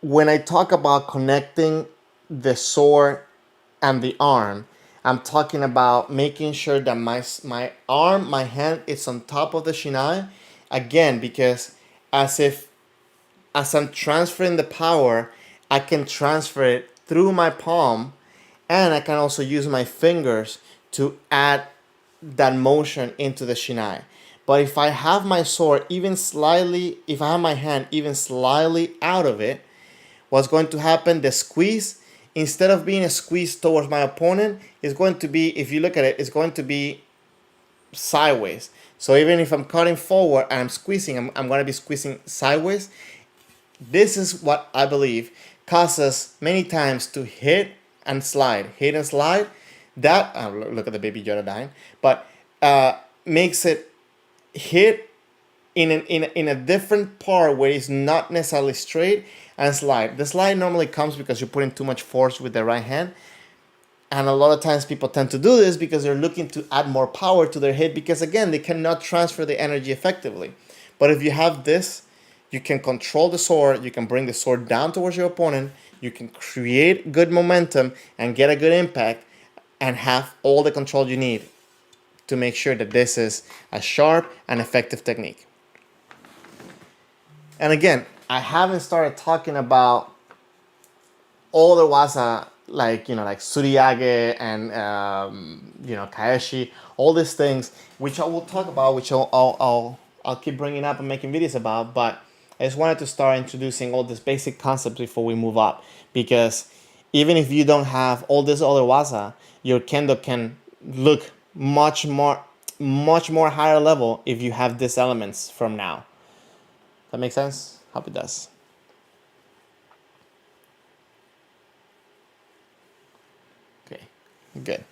S1: when I talk about connecting the sword and the arm, I'm talking about making sure that my arm, my hand is on top of the shinai. Again, because as if as I'm transferring the power, I can transfer it through my palm, and I can also use my fingers to add that motion into the shinai. But if I have my sword even slightly, if I have my hand even slightly out of it, what's going to happen? The squeeze, instead of being a squeeze towards my opponent, is going to be, if you look at it, it's going to be sideways. So even if I'm cutting forward and I'm squeezing, I'm going to be squeezing sideways. This is what I believe causes many times to hit and slide. That look at the baby Yoda dying, but makes it hit in a different part where it's not necessarily straight and slide. The slide normally comes because you're putting too much force with the right hand. And a lot of times people tend to do this because they're looking to add more power to their hit, because again, they cannot transfer the energy effectively. But if you have this, you can control the sword, you can bring the sword down towards your opponent, you can create good momentum and get a good impact and have all the control you need to make sure that this is a sharp and effective technique. And again, I haven't started talking about all the waza, like suriage and kaeshi, all these things, which I will talk about, which I'll keep bringing up and making videos about. But I just wanted to start introducing all these basic concepts before we move up, because even if you don't have all this other waza, your kendo can look much more higher level if you have these elements from now. That makes sense? Hope it does. Okay, good.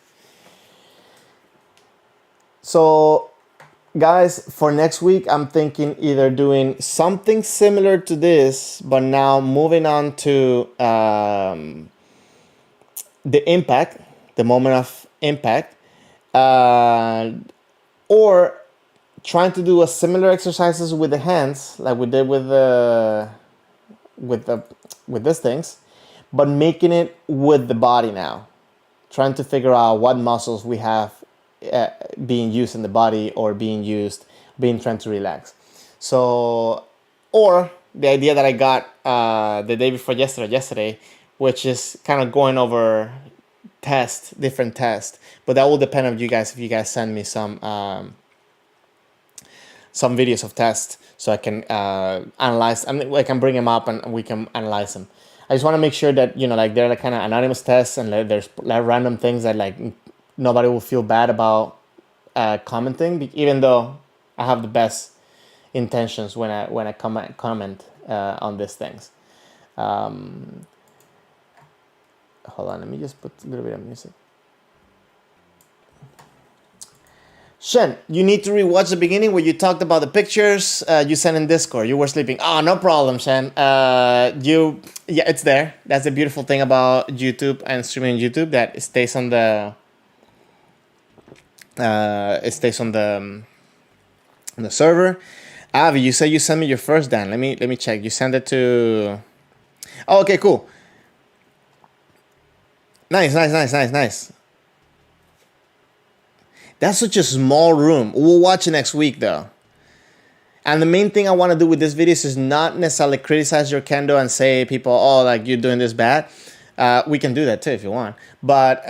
S1: So, guys, for next week, I'm thinking either doing something similar to this, but now moving on to the impact, the moment of impact, or trying to do a similar exercises with the hands, like we did with with these things, but making it with the body now, trying to figure out what muscles we have being used in the body or being trying to relax. So, or the idea that I got the day before yesterday, which is kind of going over different tests, but that will depend on you guys if you guys send me some videos of tests so I can analyze. I mean, I can bring them up and we can analyze them. I just want to make sure that, you know, like they're like kind of anonymous tests and like there's like random things that like nobody will feel bad about commenting, even though I have the best intentions when I comment on these things. Hold on, let me just put a little bit of music. Shen, you need to rewatch the beginning where you talked about the pictures you sent in Discord. You were sleeping. Oh, no problem, Shen. Yeah, it's there. That's the beautiful thing about YouTube and streaming YouTube, that it stays on the server. Avi, you said you sent me your first Dan. Let me check. You sent it to. Oh, okay, cool. Nice. That's such a small room. We'll watch it next week, though. And the main thing I want to do with this video is not necessarily criticize your Kendo and say people, oh, like you're doing this bad. We can do that too if you want. But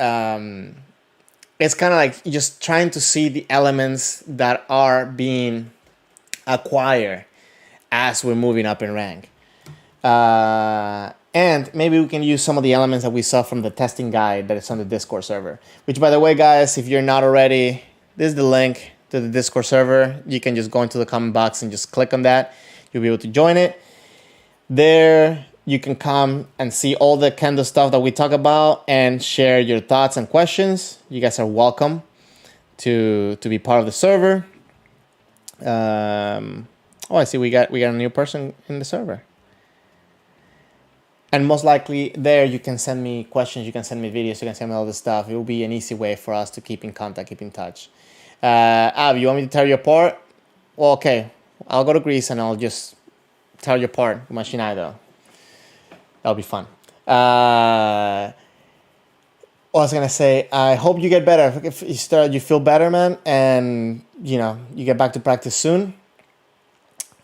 S1: it's kind of like just trying to see the elements that are being acquired as we're moving up in rank. And maybe we can use some of the elements that we saw from the testing guide that is on the Discord server. Which, by the way, guys, if you're not already, this is the link to the Discord server. You can just go into the comment box and just click on that. You'll be able to join it. There, you can come and see all the Kendo stuff that we talk about and share your thoughts and questions. You guys are welcome to be part of the server. Oh, I see we got a new person in the server. And most likely there you can send me questions, you can send me videos, you can send me all this stuff. It will be an easy way for us to keep in contact, keep in touch. Ab, you want me to tear you apart? Well, okay. I'll go to Greece and I'll just tear you apart with my shiai though. That'll be fun. I was gonna say, I hope you get better. If you feel better, man, and you know, you get back to practice soon.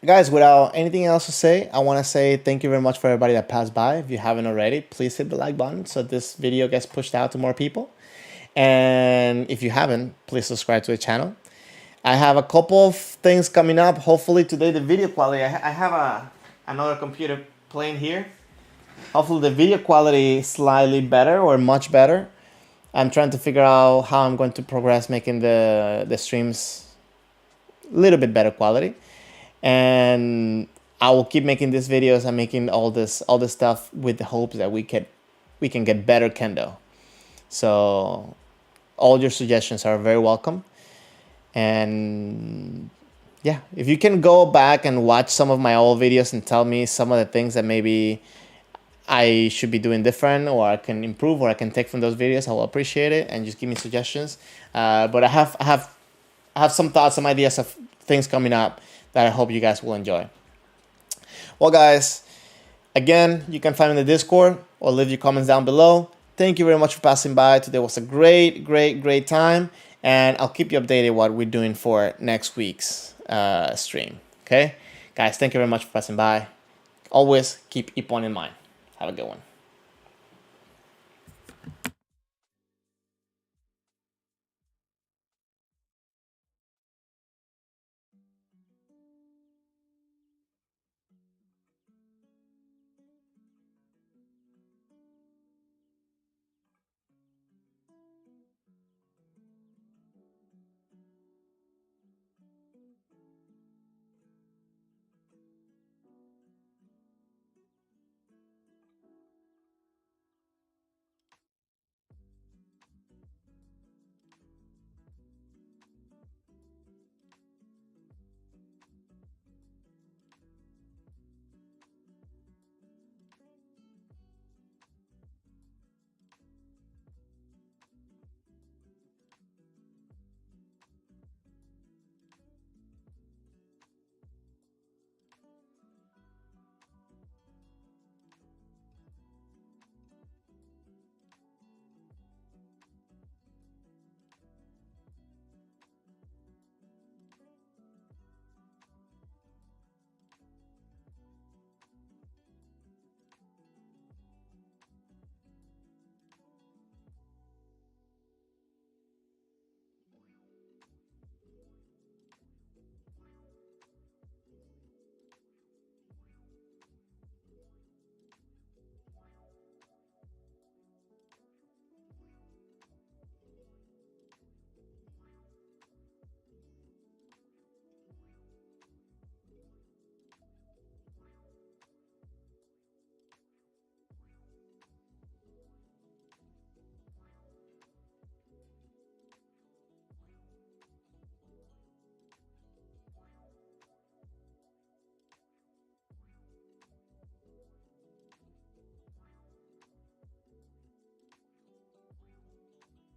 S1: Guys, without anything else to say, I want to say thank you very much for everybody that passed by. If you haven't already, please hit the like button so this video gets pushed out to more people. And if you haven't, please subscribe to the channel. I have a couple of things coming up. Hopefully today the video quality, I have another computer playing here. Hopefully the video quality is slightly better or much better. I'm trying to figure out how I'm going to progress making the streams a little bit better quality. And I will keep making these videos and making all this stuff with the hopes that we can get better Kendo. So all your suggestions are very welcome. And yeah, if you can go back and watch some of my old videos and tell me some of the things that maybe I should be doing different or I can improve or I can take from those videos, I will appreciate it, and just give me suggestions. But I have some thoughts, some ideas of things coming up that I hope you guys will enjoy. Well, guys, again, you can find me in the Discord or leave your comments down below. Thank you very much for passing by. Today was a great time, and I'll keep you updated what we're doing for next week's stream. Okay, guys, thank you very much for passing by. Always keep Ippon in mind. Have a good one.